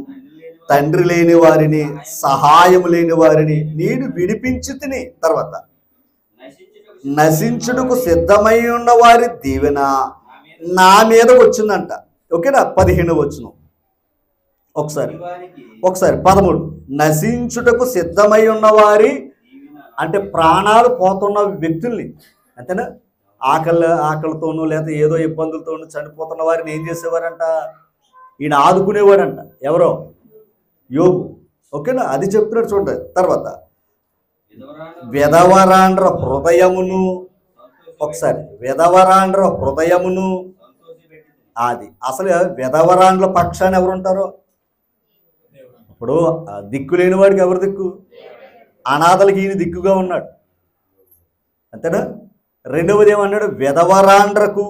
తండ్రి లేని వారిని, సహాయం లేని వారిని నేను విడిపించి తిని. తర్వాత నశించుటకు సిద్ధమై ఉన్న వారి దీవెన నా మీద వచ్చిందంట. ఓకేనా? 15వ వచనం. ఒకసారి 13. నశించుటకు సిద్ధమై ఉన్నవారి అంటే ప్రాణాలు పోతున్న వ్యక్తుల్ని, అంతేనా? ఆకలితోనూ లేదా ఏదో ఇబ్బందులతోనూ చనిపోతున్న వారిని ఏం చేసేవారంట? ఈయన ఆదుకునేవాడంట. ఎవరో? యోబు. ఓకేనా? అది చెప్తున్నాడు చూడండి. తర్వాత విధవరాండ్ర హృదయమును. ఒకసారి విధవరాండ్ర హృదయమును. అది అసలు విధవరాండ్ల పక్షాన్ని ఎవరు ఉంటారో? ఇప్పుడు దిక్కు లేని వాడికి ఎవరు దిక్కు? అనాథలకి ఈయన దిక్కుగా ఉన్నాడు. అంతేనా? రెండవది ఏమన్నాడు? విధవరాండ్రకు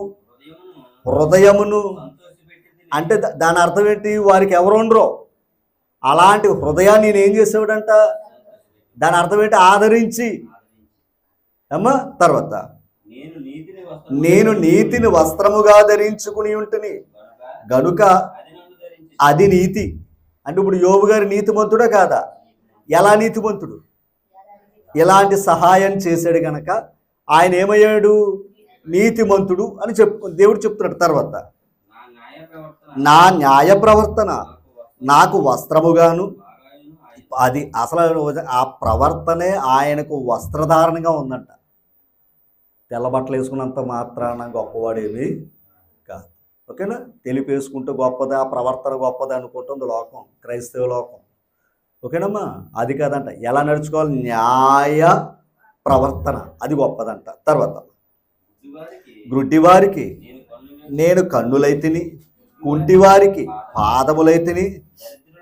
హృదయమును. అంటే దాని అర్థం ఏంటి? వారికి ఎవరు ఉండరో అలాంటి హృదయాన్ని నేను ఏం చేసేవాడంట? దాని అర్థం ఏంటి? ఆదరించి. అమ్మా తర్వాత నేను నీతిని వస్త్రముగా ధరించుకుని ఉంటుని గనుక అది నీతి. అంటే ఇప్పుడు యోబు గారి నీతిమంతుడా కాదా? ఎలా నీతిమంతుడు? ఇలాంటి సహాయం చేశాడు గనక ఆయన ఏమయ్యాడు? నీతిమంతుడు అని దేవుడు చెప్తున్నాడు. తర్వాత నా న్యాయ ప్రవర్తన నాకు వస్త్రముగాను. అది అసలు ఆ ప్రవర్తనే ఆయనకు వస్త్రధారణగా ఉందంట. తెల్ల బట్టలు వేసుకున్నంత మాత్రాన గొప్పవాడేమి కాదు. ఓకేనా? తెలిపి వేసుకుంటూ గొప్పది, ఆ ప్రవర్తన గొప్పది అనుకుంటుంది లోకం, క్రైస్తవ లోకం. ఓకేనమ్మా? అది కాదంట. ఎలా నడుచుకోవాలి? న్యాయ ప్రవర్తన, అది గొప్పదంట. తర్వాత గ్రుడ్డివారికి నేను కన్నులైతిని, కుంటివారికి పాదములైతిని,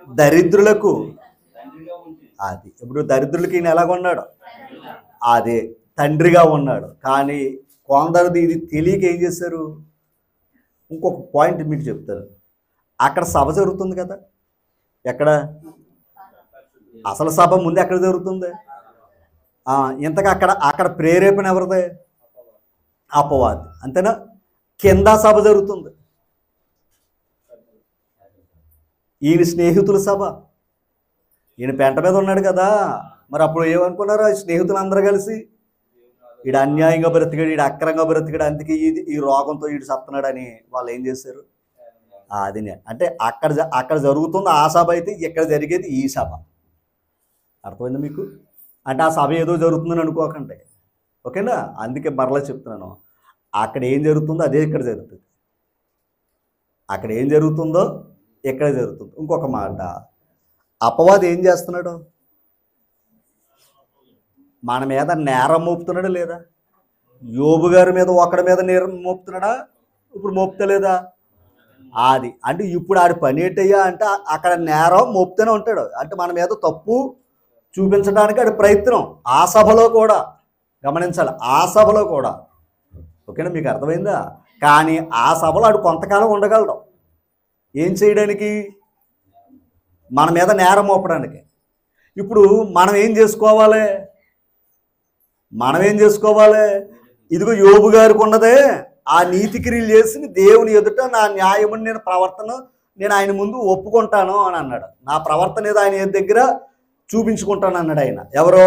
దరిద్రులకు. అది ఇప్పుడు దరిద్రులకి ఈయన ఎలాగొన్నాడు? అదే తండ్రిగా ఉన్నాడు. కానీ కొందరిది ఇది తెలియక ఏం చేశారు? ఇంకొక పాయింట్ మీకు చెప్తారు. అక్కడ సభ జరుగుతుంది కదా, ఎక్కడ? అసలు సభ ముందు ఎక్కడ జరుగుతుంది? ఇంతగా అక్కడ ప్రేరేపణ ఎవరిదే? అపవాది. అంతేనా? కింద సభ జరుగుతుంది. ఈయన స్నేహితుల సభ. ఈయన పెంట మీద ఉన్నాడు కదా, మరి అప్పుడు ఏమనుకున్నారు స్నేహితులు అందరూ కలిసి? ఈడు అన్యాయంగా బ్రతికాడు, ఈడు అక్రంగా బ్రతికాడు, అందుకే ఈ రోగంతో ఈడు సత్తనాడని వాళ్ళు ఏం చేశారు? అది అంటే అక్కడ జరుగుతుంది ఆ సభ, అయితే ఇక్కడ జరిగేది ఈ సభ. అర్థమైంది మీకు? అంటే ఆ సభ ఏదో జరుగుతుందని అనుకోకండి. ఓకేనా? అందుకే మరలా చెప్తున్నాను, అక్కడ ఏం జరుగుతుందో అదే ఇక్కడ జరుగుతుంది. అక్కడ ఏం జరుగుతుందో ఇక్కడ జరుగుతుంది. ఇంకొక మాట, అపవాది ఏం చేస్తున్నాడు? మన మీద నేరం మోపుతున్నాడా లేదా? యోబు గారి మీద ఒకడి మీద నేరం మోపుతున్నాడా? ఇప్పుడు మోపుతలేదా? అది అంటే ఇప్పుడు ఆడి పని ఏంటయ్యా అంటే అక్కడ నేరం మోపుతూనే ఉంటాడు. అంటే మన మీద తప్పు చూపించడానికి ఆడి ప్రయత్నం. ఆ సభలో కూడా గమనించాలి, ఆ సభలో కూడా. ఓకేనా, మీకు అర్థమైందా? కానీ ఆ సభలో ఆడు కొంతకాలం ఉండగలడు. ఏం చేయడానికి? మన మీద నేరం మోపడానికి. ఇప్పుడు మనం ఏం చేసుకోవాలి? ఇదిగో యోబు గారికి ఉన్నదే ఆ నీతి క్రియలు చేసి దేవుని ఎదుట నా న్యాయముని నేను ప్రవర్తన నేను ఆయన ముందు ఒప్పుకుంటాను అని అన్నాడు. నా ప్రవర్తన ఏదో ఆయన దగ్గర చూపించుకుంటాను అన్నాడు ఆయన. ఎవరో?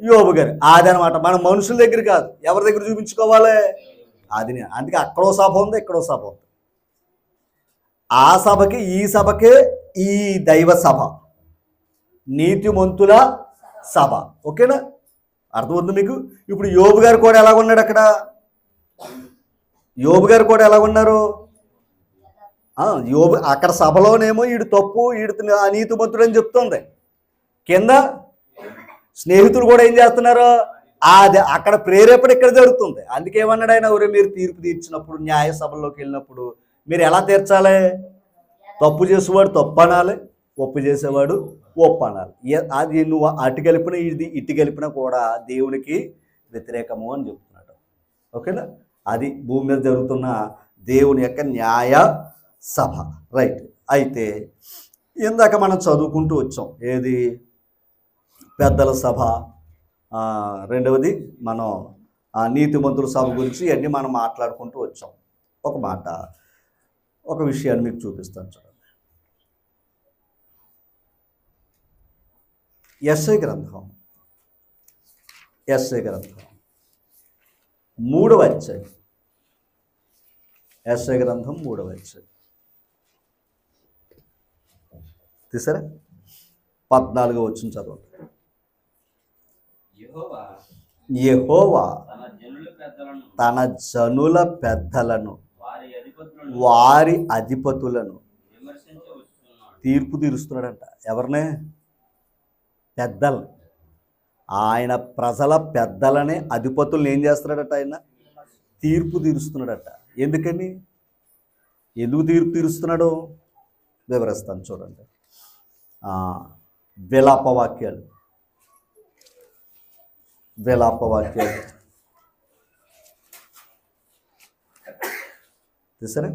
యోబు గారు. అదనమాట. మన మనుషుల దగ్గర కాదు, ఎవరి దగ్గర చూపించుకోవాలి? అది. అందుకే అక్కడో సభ ఉంది, ఇక్కడో సభ ఉంది. ఆ సభకి ఈ సభకే ఈ దైవ సభ, నీతిమంతుల సభ. ఓకేనా, అర్థమవుతుంది మీకు? ఇప్పుడు యోబు గారు కూడా ఎలా ఉన్నాడు అక్కడ? యోబు గారు కూడా ఎలా ఉన్నారు? యోబు అక్కడ సభలోనేమో ఈడు తప్పు, ఈడు అనీతిమంతుడు అని చెప్తుంది. కింద స్నేహితులు కూడా ఏం చేస్తున్నారు? అది అక్కడ ప్రేరేపణ ఇక్కడ జరుగుతుంది. అందుకేమన్నాడు ఆయన, ఎవరు మీరు తీర్పు తీర్చినప్పుడు, న్యాయ సభల్లోకి వెళ్ళినప్పుడు మీరు ఎలా తీర్చాలి? తప్పు చేసేవాడు తప్పు అనాలి, ఒప్పు చేసేవాడు ఒప్పు అనాలి. అది నువ్వు అటు కలిపిన ఇది ఇటు కలిపిన కూడా దేవునికి వ్యతిరేకము అని చెప్తున్నాడు. ఓకేనా, అది భూమి మీద జరుగుతున్న దేవుని యొక్క న్యాయ సభ. రైట్. అయితే ఇందాక మనం చదువుకుంటూ వచ్చాం. ఏది? పెద్దల సభ. రెండవది మనం నీతిమంతుల సభ గురించి ఇవన్నీ మనం మాట్లాడుకుంటూ వచ్చాం. ఒక మాట, ఒక విషయాన్ని మీకు చూపిస్తాను చూడండి. యెషయా గ్రంథం 3వ అధ్యాయం. యెషయా గ్రంథం 3వ అధ్యాయం తీసారా? 14వ వచనం చదవండి. యెహోవా తన జనుల పెద్దలను వారి అధిపతులను తీర్పు తీరుస్తున్నాడంట. ఎవరినే? పెద్దలు. ఆయన ప్రజల పెద్దలనే, అధిపతులను ఏం చేస్తున్నాడట? ఆయన తీర్పు తీరుస్తున్నాడట. ఎందుకని? ఎందుకు తీర్పు తీరుస్తున్నాడు వివరిస్తాను చూడండి. విలాపవాక్యాలు తీసారా?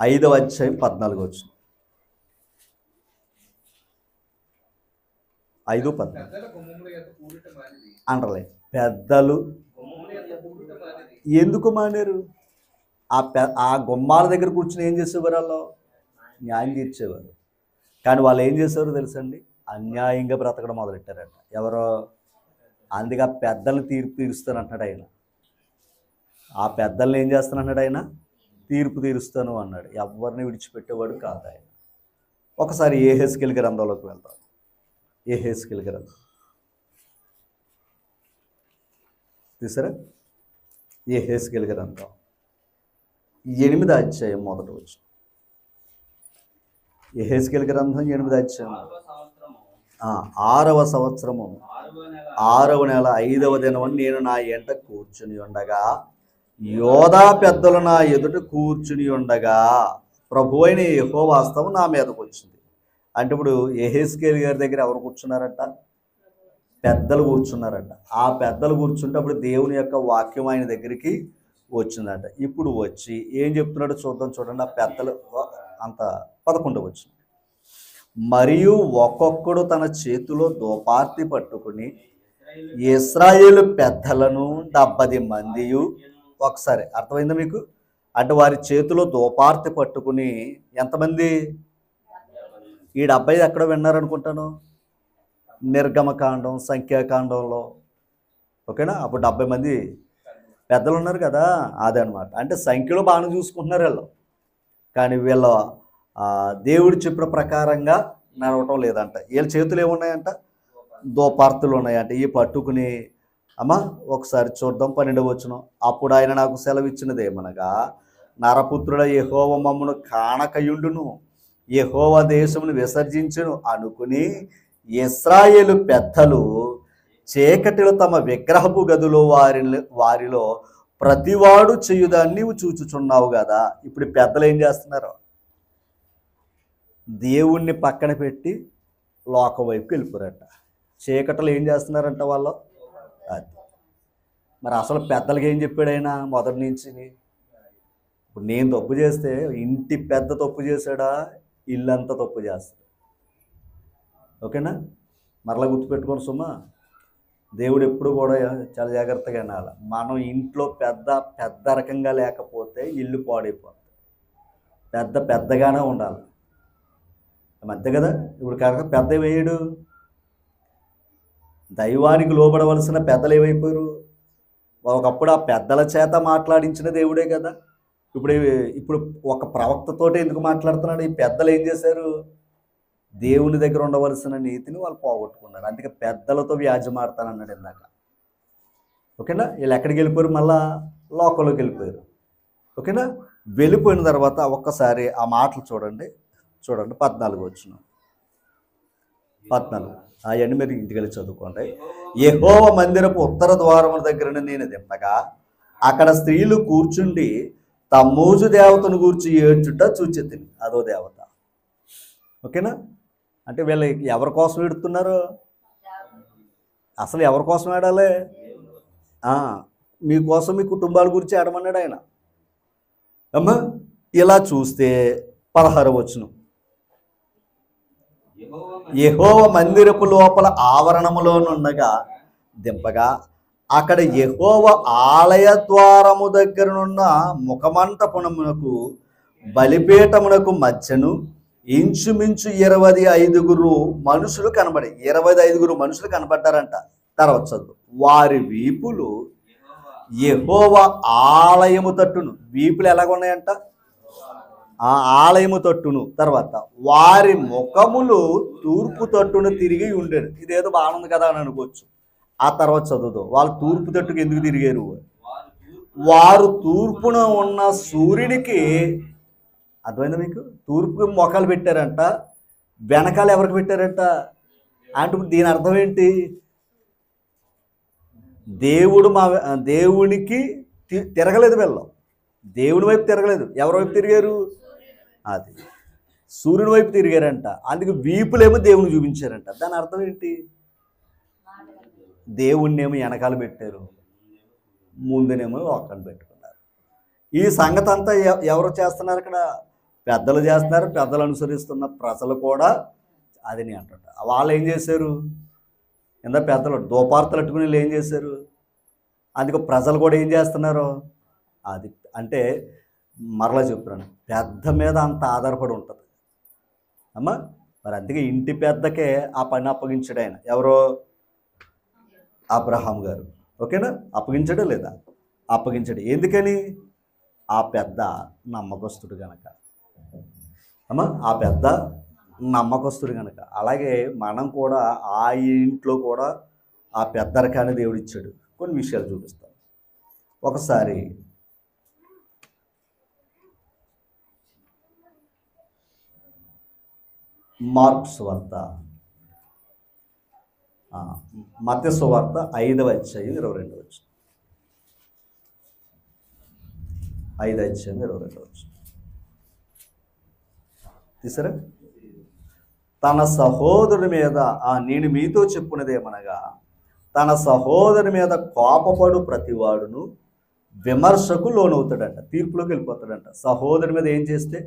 5వ అధ్యాయం 14వ వచనం. 5:14 అంటలే. పెద్దలు ఎందుకు మానేరు? ఆ గుమ్మాల దగ్గర కూర్చుని ఏం చేసేవారు? వాళ్ళు న్యాయం తీర్చేవారు. కానీ వాళ్ళు ఏం చేసేవారు తెలుసండి? అన్యాయంగా బ్రతకడం మొదలెట్టారట. ఎవరో? అందుకే ఆ పెద్దలు తీర్పు తీరుస్తానంటున్నాడు ఆయన. ఆ పెద్దల్ని ఏం చేస్తానంటున్నాడు ఆయన? తీర్పు తీరుస్తాను అన్నాడు. ఎవరిని విడిచిపెట్టేవాడు కాదు ఆయన. ఒకసారి యెహెజ్కేలు గ్రంథంలోకి వెళ్తాం. యెహెజ్కేలు గ్రంథం తీసారా? యెహెజ్కేలు గ్రంథం 8వ అధ్యాయం 1వ వచనం. యెహెజ్కేలు గ్రంథం 8వ అధ్యాయం 6వ సంవత్సరము 6వ నెల 5వ దినమున నేను నా ఎంట కూర్చుని ఉండగా, యోధా పెద్దలు నా ఎదుట కూర్చుని ఉండగా ప్రభు అయిన యెహోవా హస్తము నా మీదకు వచ్చింది. అంటే ఇప్పుడు యెహెజ్కేలు గారి దగ్గర ఎవరు కూర్చున్నారట? పెద్దలు కూర్చున్నారట. ఆ పెద్దలు కూర్చుంటే అప్పుడు దేవుని యొక్క వాక్యం ఆయన దగ్గరికి వచ్చిందట. ఇప్పుడు వచ్చి ఏం చెప్తున్నాడో చూద్దాం చూడండి. ఆ పెద్దలు అంత 11వ వచనం. మరియు ఒక్కొక్కడు తన చేతిలో దోపార్తి పట్టుకుని ఇశ్రాయేలు పెద్దలను 70 మందియు. ఒకసారి అర్థమైందా మీకు? అంటే వారి చేతిలో దోపార్తి పట్టుకుని ఎంతమంది? ఈ 70 ఎక్కడ విన్నారనుకుంటాను? నిర్గమకాండం, సంఖ్యాకాండంలో. ఓకేనా? అప్పుడు 70 మంది పెద్దలు ఉన్నారు కదా, అదనమాట. అంటే సంఖ్యలో బాగానే చూసుకుంటున్నారు వీళ్ళు. కానీ వీళ్ళ దేవుడు చెప్పిన ప్రకారంగా నడవటం లేదంట. వీళ్ళ చేతులు ఏమున్నాయంట? దోపార్తులు ఉన్నాయంట. ఈ పట్టుకుని అమ్మ ఒకసారి చూద్దాం 12వ వచనం. అప్పుడు ఆయన నాకు సెలవిచ్చినదేమనగా, నరపుత్రుడ, యెహోవా మమ్మును కానకయుండును, యెహోవా దేశమును విసర్జించును అనుకుని ఇశ్రాయేలు పెద్దలు చీకటిలో తమ విగ్రహపు గదులు వారిలో ప్రతివాడు చేయుదాన్ని నీవు చూచుచున్నావు కదా. ఇప్పుడు పెద్దలు ఏం చేస్తున్నారు? దేవుణ్ణి పక్కన పెట్టి లోకం వైపుకి వెళ్ళిపోరంట. చీకటిలో ఏం చేస్తున్నారంట వాళ్ళు? అది మరి అసలు పెద్దలకి ఏం చెప్పాడు ఆయన మొదటి నుంచి? ఇప్పుడు నేను తప్పు చేస్తే ఇంటి పెద్ద తప్పు చేశాడా, ఇల్లంతా తప్పు చేస్తాడు. ఓకేనా? మరలా గుర్తుపెట్టుకోండి సుమా, దేవుడు ఎప్పుడు కూడా చాలా జాగ్రత్తగా వినాలి. మనం ఇంట్లో పెద్ద రకంగా లేకపోతే ఇల్లు పాడైపోతుంది. పెద్దగానే ఉండాలి. అంతే కదా. ఇప్పుడు కనుక పెద్ద వేయడు, దైవానికి లోబడవలసిన పెద్దలు ఏమైపోయారు? ఒకప్పుడు ఆ పెద్దల చేత మాట్లాడించిన దేవుడే కదా. ఇప్పుడు ఒక ప్రవక్తతోటే ఎందుకు మాట్లాడుతున్నాడు? ఈ పెద్దలు ఏం చేశారు? దేవుని దగ్గర ఉండవలసిన నీతిని వాళ్ళు పోగొట్టుకున్నారు. అందుకే పెద్దలతో వ్యాజ్యమాడతానన్నాడు ఇందాక. ఓకేనా? వీళ్ళు ఎక్కడికి వెళ్ళిపోయారు? మళ్ళా లోకంలోకి వెళ్ళిపోయారు. ఓకేనా? వెళ్ళిపోయిన తర్వాత ఒక్కసారి ఆ మాటలు చూడండి 14 వచనం. 14 అవన్నీ మీరు ఇంటికి వెళ్ళి చదువుకోండి. యెహోవా మందిరపు ఉత్తర ద్వారముల దగ్గర నేను దింపగా అక్కడ స్త్రీలు కూర్చుండి తమ్మూజు దేవతను గూర్చి ఏడ్చుట చూచెత్తిని. అదో దేవత. ఓకేనా? అంటే వీళ్ళు ఎవరి కోసం ఏడుతున్నారు? అసలు ఎవరి కోసం ఏడాలి? మీకోసం, మీ కుటుంబాల గురించి ఏడమన్నాడు ఆయన. అమ్మా ఇలా చూస్తే 16వ వచనం. యెహోవా మందిరపు లోపల ఆవరణములోనుండగా దింపగా అక్కడ యెహోవా ఆలయ ద్వారము దగ్గరనున్న ముఖమంటపమునకు బలిపీఠమునకు మధ్యను ఇంచుమించు 25 మనుషులు కనబడి 25 మనుషులు కనబడ్డారంట. తర్వాత చదువు. వారి వీపులు యెహోవా ఆలయము తట్టును. వీపులు ఎలాగున్నాయంట? ఆ ఆలయము తట్టును. తర్వాత వారి ముఖములు తూర్పు తట్టును తిరిగి ఉండేది. ఇదేదో బాగుంది కదా అని అనుకోవచ్చు. ఆ తర్వాత చదువుదు. వాళ్ళు తూర్పు తట్టుకు ఎందుకు తిరిగారు? వారు తూర్పున ఉన్న సూర్యునికి, అర్థమైందా మీకు? తూర్పుకి మొఖాలు పెట్టారంట, వెనకాల ఎవరికి పెట్టారంట అంటే దీని అర్థం ఏంటి? దేవునికి తిరగలేదు వీళ్ళు. దేవుని వైపు తిరగలేదు. ఎవరి వైపు తిరిగారు? అది సూర్యుని వైపు తిరిగారంట. అందుకు వీపులేమో దేవుని చూపించారంట. దాని అర్థం ఏంటి? దేవుణ్ణేమో వెనకాల పెట్టారు, ముందునేమో లోకాన్ని పెట్టుకున్నారు. ఈ సంగతి అంతా ఎవరు చేస్తున్నారు? ఇక్కడ పెద్దలు చేస్తున్నారు. పెద్దలు అనుసరిస్తున్న ప్రజలు కూడా అదని అంటారు. వాళ్ళు ఏం చేశారు? ఎంత పెద్దలు దోపార్తలు అట్టుకుని వీళ్ళు ఏం చేశారు? అందుకు ప్రజలు కూడా ఏం చేస్తున్నారు? అది అంటే మరలా చెప్తున్నాను, పెద్ద మీద అంత ఆధారపడి ఉంటుంది అమ్మా. మరి అందుకే ఇంటి పెద్దకే ఆ పని అప్పగించాడు ఆయన. ఎవరో? అబ్రహాం గారు. ఓకేనా? అప్పగించాడా లేదా? అప్పగించాడు. ఎందుకని? ఆ పెద్ద నమ్మకస్తుడు కనుక అమ్మా. ఆ పెద్ద నమ్మకస్తుడు కనుక. అలాగే మనం కూడా ఆ ఇంట్లో కూడా ఆ పెద్దరికాన్ని దేవుడు ఇచ్చాడు. కొన్ని విషయాలు చూపిస్తాను. ఒకసారి మార్కు సువార్త, మత్తయి సువార్త 5వ అధ్యాయం 22వ వచనం. 5వ అధ్యాయం 22వ వచనం తీసారా? తన సహోదరుని మీద నేను మీతో చెప్పున్నదేమనగా, తన సహోదరుని మీద కోపపడు ప్రతివాడును విమర్శకు లోనవుతాడంట, తీర్పులోకి వెళ్ళిపోతాడంట. సహోదరుని మీద ఏం చేస్తే?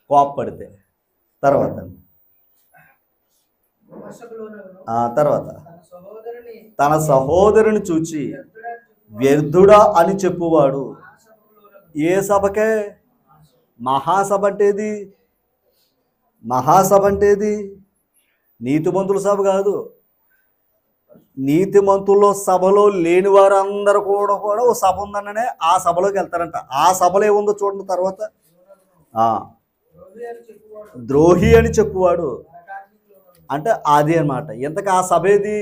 కోపపడితే. తర్వాత తన సహోదరుని చూచి వ్యర్థుడా అని చెప్పువాడు. ఏ సభకే? మహాసభ అంటేది. మహాసభ అంటేది నీతిమంతుల సభ కాదు. నీతిమంతుల్లో సభలో లేని వారందరూ కూడా ఓ సభ ఉందన్ననే ఆ సభలోకి వెళ్తారంట. ఆ సభలో ఏముందో చూడండి. తర్వాత ద్రోహి అని చెప్పువాడు అంటే అది అన్నమాట. ఇంతకు ఆ సభ ఏది?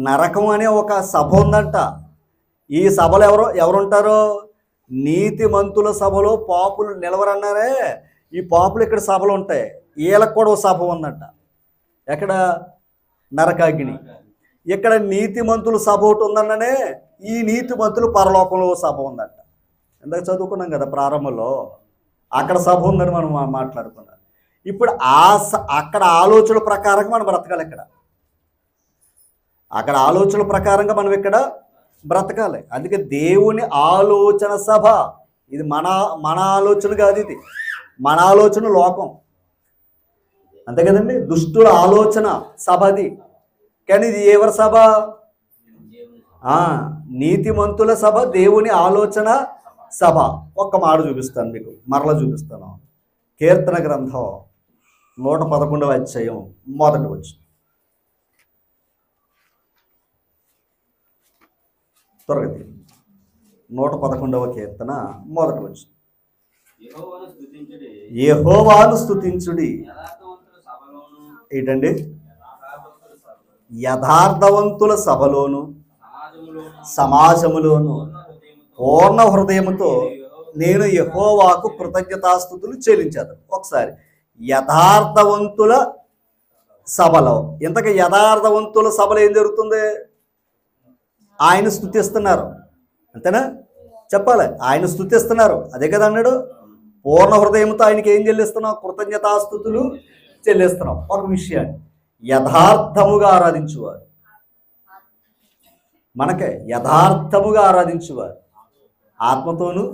నరకం అనే ఒక సభ ఉందంట. ఈ సభలో ఎవరుంటారో? నీతిమంతుల సభలో పాపులు నిలవరన్నారే, ఈ పాపులు ఇక్కడ సభలు ఉంటాయి. వీళ్ళకి కూడా ఓ సభ ఉందంట. ఎక్కడ? నరకాగ్ని. ఇక్కడ నీతిమంతుల సభ ఒకటి ఉందన్ననే, ఈ నీతిమంతులు పరలోకంలో సభ ఉందంట. ఇందాక చదువుకున్నాం కదా ప్రారంభంలో, అక్కడ సభ ఉందని మనం మాట్లాడుకున్నాం. ఇప్పుడు అక్కడ ఆలోచనల ప్రకారంగా మనం బ్రతకాలి. అక్కడ ఆలోచనల ప్రకారంగా మనం ఇక్కడ బ్రతకాలి. అందుకే దేవుని ఆలోచన సభ ఇది. మన ఆలోచన కాదు, ఇది మన ఆలోచన లోకం, అంతే కదండి. దుష్టుల ఆలోచన సభ అది. కానీ ఇది ఎవరి సభ? నీతిమంతుల సభ, దేవుని ఆలోచన సభ. ఒక్క మాట చూపిస్తాను మీకు, మరలా చూపిస్తాను. కీర్తన గ్రంథం 111వ అధ్యాయం మొదటి వచనం. త్వరగా 111వ కీర్తన మొదటి వచనం. యెహోవాను స్తుతించుడి. ఏంటండి? యథార్థవంతుల సభలోను సమాజములోను పూర్ణ హృదయముతో నేను యెహోవాకు కృతజ్ఞతాస్తుతులు చెల్లించాను. ఒకసారి యథార్థవంతుల సభలో. ఇంతక యథార్థవంతుల సభలో ఏం జరుగుతుంది? ఆయన స్తుతిస్తున్నారు, అంతేనా? చెప్పాలి, ఆయన స్తుతిస్తున్నారు. అదే కదా అన్నాడు. పూర్ణ హృదయంతో ఆయనకి ఏం చెల్లిస్తున్నాం? కృతజ్ఞతాస్తుతులు చెల్లిస్తున్నాం. ఒక విషయాన్ని యథార్థముగా ఆరాధించువారు, మనకే యథార్థముగా ఆరాధించువారు ఆత్మతోను.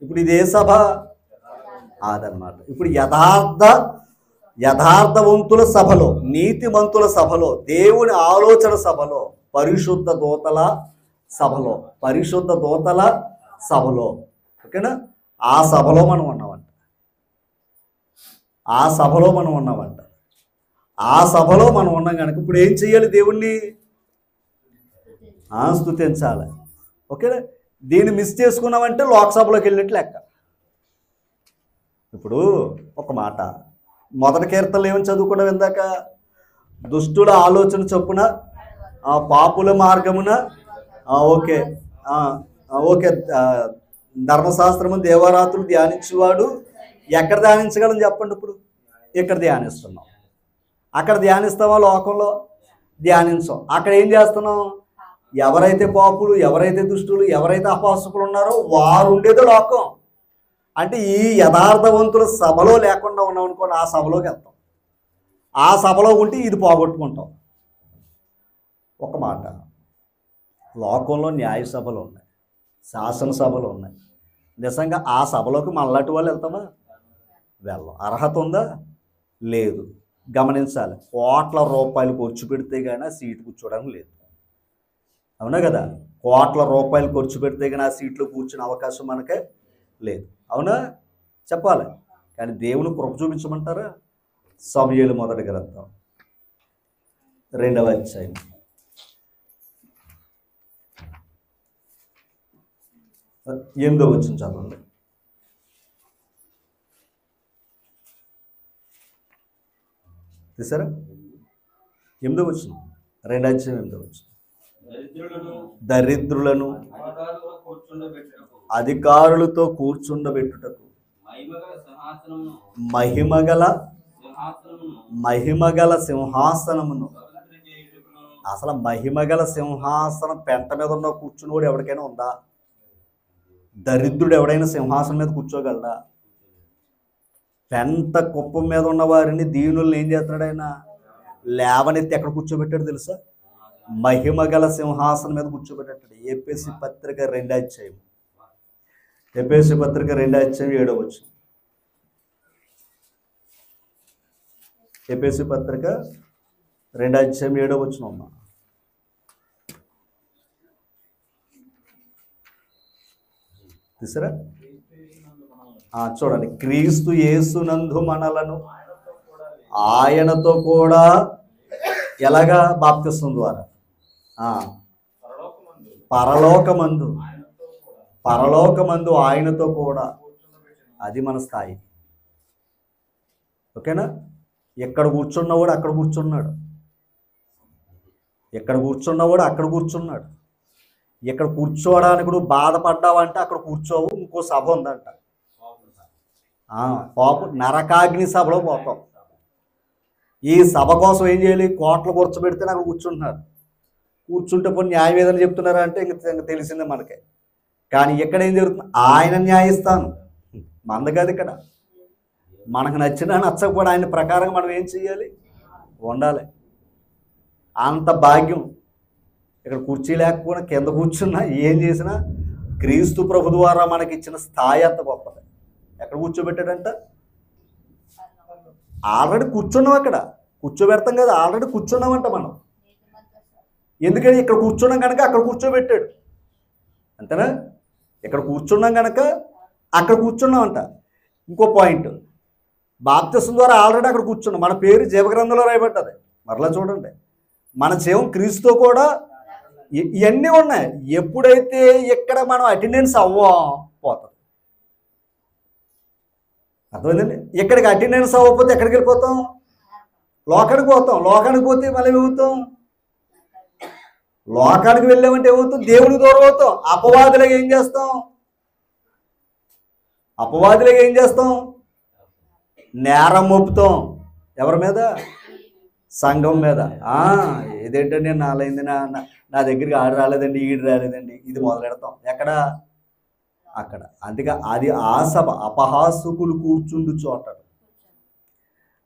ఇప్పుడు ఇదే సభ అదనమాట. ఇప్పుడు యథార్థవంతుల సభలో, నీతిమంతుల సభలో, దేవుని ఆలోచన సభలో, పరిశుద్ధ దూతల సభలో, ఓకేనా? ఆ సభలో మనం ఉన్నామంట. ఆ సభలో మనం ఉన్నాం కనుక ఇప్పుడు ఏం చెయ్యాలి? దేవుణ్ణి స్తుతించాలి. ఓకేనా? దీన్ని మిస్ చేసుకున్నామంటే లోక్సభలోకి వెళ్ళినట్లు లెక్క. ఇప్పుడు ఒక మాట, మొదటి కీర్తనలు ఏమని చదువుకున్నాం ఇందాక? దుష్టుల ఆలోచన చొప్పున పాపుల మార్గమున ఓకే ధర్మశాస్త్రము దేవరాత్రులు ధ్యానించేవాడు ఎక్కడ ధ్యానించగలని చెప్పండి. ఇప్పుడు ఇక్కడ ధ్యానిస్తున్నాం, అక్కడ ధ్యానిస్తామా? లోకంలో ధ్యానించాం. అక్కడ ఏం చేస్తున్నాం? ఎవరైతే పాపులు, ఎవరైతే దుష్టులు, ఎవరైతే అపాసకులు ఉన్నారో వారు ఉండేది లోకం. అంటే ఈ యథార్థవంతుల సభలో లేకుండా ఉన్నాం అనుకోండి, ఆ సభలోకి వెళ్తాం. ఆ సభలో ఉంటే ఇది పోగొట్టుకుంటాం. ఒక మాట, లోకంలో న్యాయ సభలు ఉన్నాయి, శాసనసభలు ఉన్నాయి. నిజంగా ఆ సభలోకి మనలాంటి వాళ్ళు వెళ్తామా? వెళ్ళం. అర్హత ఉందా? లేదు. గమనించాలి, కోట్ల రూపాయలు ఖర్చు పెడితే కానీ ఆ సీటు కూర్చోవడానికి లేదు. అవునా కదా? కోట్ల రూపాయలు ఖర్చు పెడితే కానీ ఆ సీట్లో కూర్చునే అవకాశం మనకే లేదు. అవునా? చెప్పాలి. కానీ దేవుని కృప చూపించమంటారా? సమూయేలు మొదటి గ్రంథం 2వ అధ్యాయం 8వ వచనం చదవండి. తీసారా? 8వ వచనం, 2వ అధ్యాయం 8వ వచనం. దరిద్రులను అధికారులతో కూర్చుండబెట్టుటకు మహిమగల సింహాసనమును. అసలు మహిమగల సింహాసనం పెంట మీద ఉన్న కూర్చుని ఎవరికైనా ఉందా? దరిద్రుడు ఎవడైనా సింహాసనం మీద కూర్చోగలడా? పెంట కుప్పం మీద ఉన్న వారిని, దీనుల్ని ఏం చేస్తున్నాడు ఆయన? లేవనెత్తి ఎక్కడ కూర్చోబెట్టాడు తెలుసా? మహిమగల సింహాసనం మీద కూర్చోబెట్టాడు. ఎఫెసీ పత్రిక 2వ అధ్యాయం, ఎఫెసీ పత్రిక 2వ అధ్యాయం 7వ వచనం. ఎఫెసీ పత్రిక 2వ అధ్యాయం 7వ వచనం అమ్మా. తీసారా? చూడండి. క్రీస్తు యేసునందు మనలను ఆయనతో కూడా ఎలాగా? బాప్తిస్మం ద్వారా పరలోకమందు ఆయనతో కూడా. అది మన స్థాయి. ఓకేనా? ఎక్కడ కూర్చున్నవాడు అక్కడ కూర్చున్నాడు, ఎక్కడ కూర్చున్నవాడు అక్కడ కూర్చున్నాడు. ఇక్కడ కూర్చోవడానికి నువ్వు బాధపడ్డావంటే అక్కడ కూర్చోవు, ఇంకో సభ ఉందంట. పాపు నరకాగ్ని సభలో పోతాం. ఈ సభ కోసం ఏం చేయాలి? కోట్లు కూర్చోబెడితే అక్కడ కూర్చుంటున్నారు. కూర్చుంటే పోనీ న్యాయం ఏదని చెప్తున్నారా అంటే ఇంక తెలిసిందే మనకి. కానీ ఇక్కడ ఏం జరుగుతుంది? ఆయన న్యాయస్థానం మంద కాదు. ఇక్కడ మనకు నచ్చినా నచ్చకపోయినా ఆయన ప్రకారంగా మనం ఏం చేయాలి? ఉండాలి. అంత భాగ్యం. ఇక్కడ కుర్చీ లేకపోయినా కింద కూర్చున్నా ఏం చేసినా క్రీస్తు ప్రభు ద్వారా మనకి ఇచ్చిన స్థాయి అంత గొప్పది. ఎక్కడ కూర్చోబెట్టాడంట? ఆల్రెడీ కూర్చున్నాం. అక్కడ కూర్చోబెడతాం కదా, ఆల్రెడీ కూర్చున్నామంట మనం. ఎందుకని? ఇక్కడ కూర్చున్నాం కనుక అక్కడ కూర్చోబెట్టాడు. అంతేనా? ఇక్కడ కూర్చున్నాం కనుక అక్కడ కూర్చున్నామంట. ఇంకో పాయింట్, బాప్తిసం ద్వారా ఆల్రెడీ అక్కడ కూర్చున్నాం. మన పేరు జీవగ్రంథంలో రాయబడ్డది. మరలా చూడండి, మన జీవం క్రీస్తుతో కూడా ఇవన్నీ ఉన్నాయి. ఎప్పుడైతే ఇక్కడ మనం అటెండెన్స్ పోతుంది. అర్థమైందండి? ఇక్కడికి అటెండెన్స్ అవ్వకపోతే ఎక్కడికి వెళ్ళిపోతాం? లోకానికి పోతాం. లోకానికి పోతే మళ్ళీ ఏమవుతాం? లోకానికి వెళ్ళామంటే ఏమవుతాం? దేవుడికి దూరం అవుతాం. అపవాదులుగా ఏం చేస్తాం? నేరం మోపుతాం. ఎవరి మీద? సంఘం మీద. ఇదేంటండి నాలైంది, నా దగ్గరికి ఆడు రాలేదండి, ఈడు రాలేదండి, ఇది మొదలెడతాం. ఎక్కడ? అక్కడ. అందుకే అది ఆ సభ అపహాసుకులు కూర్చుండు చోట.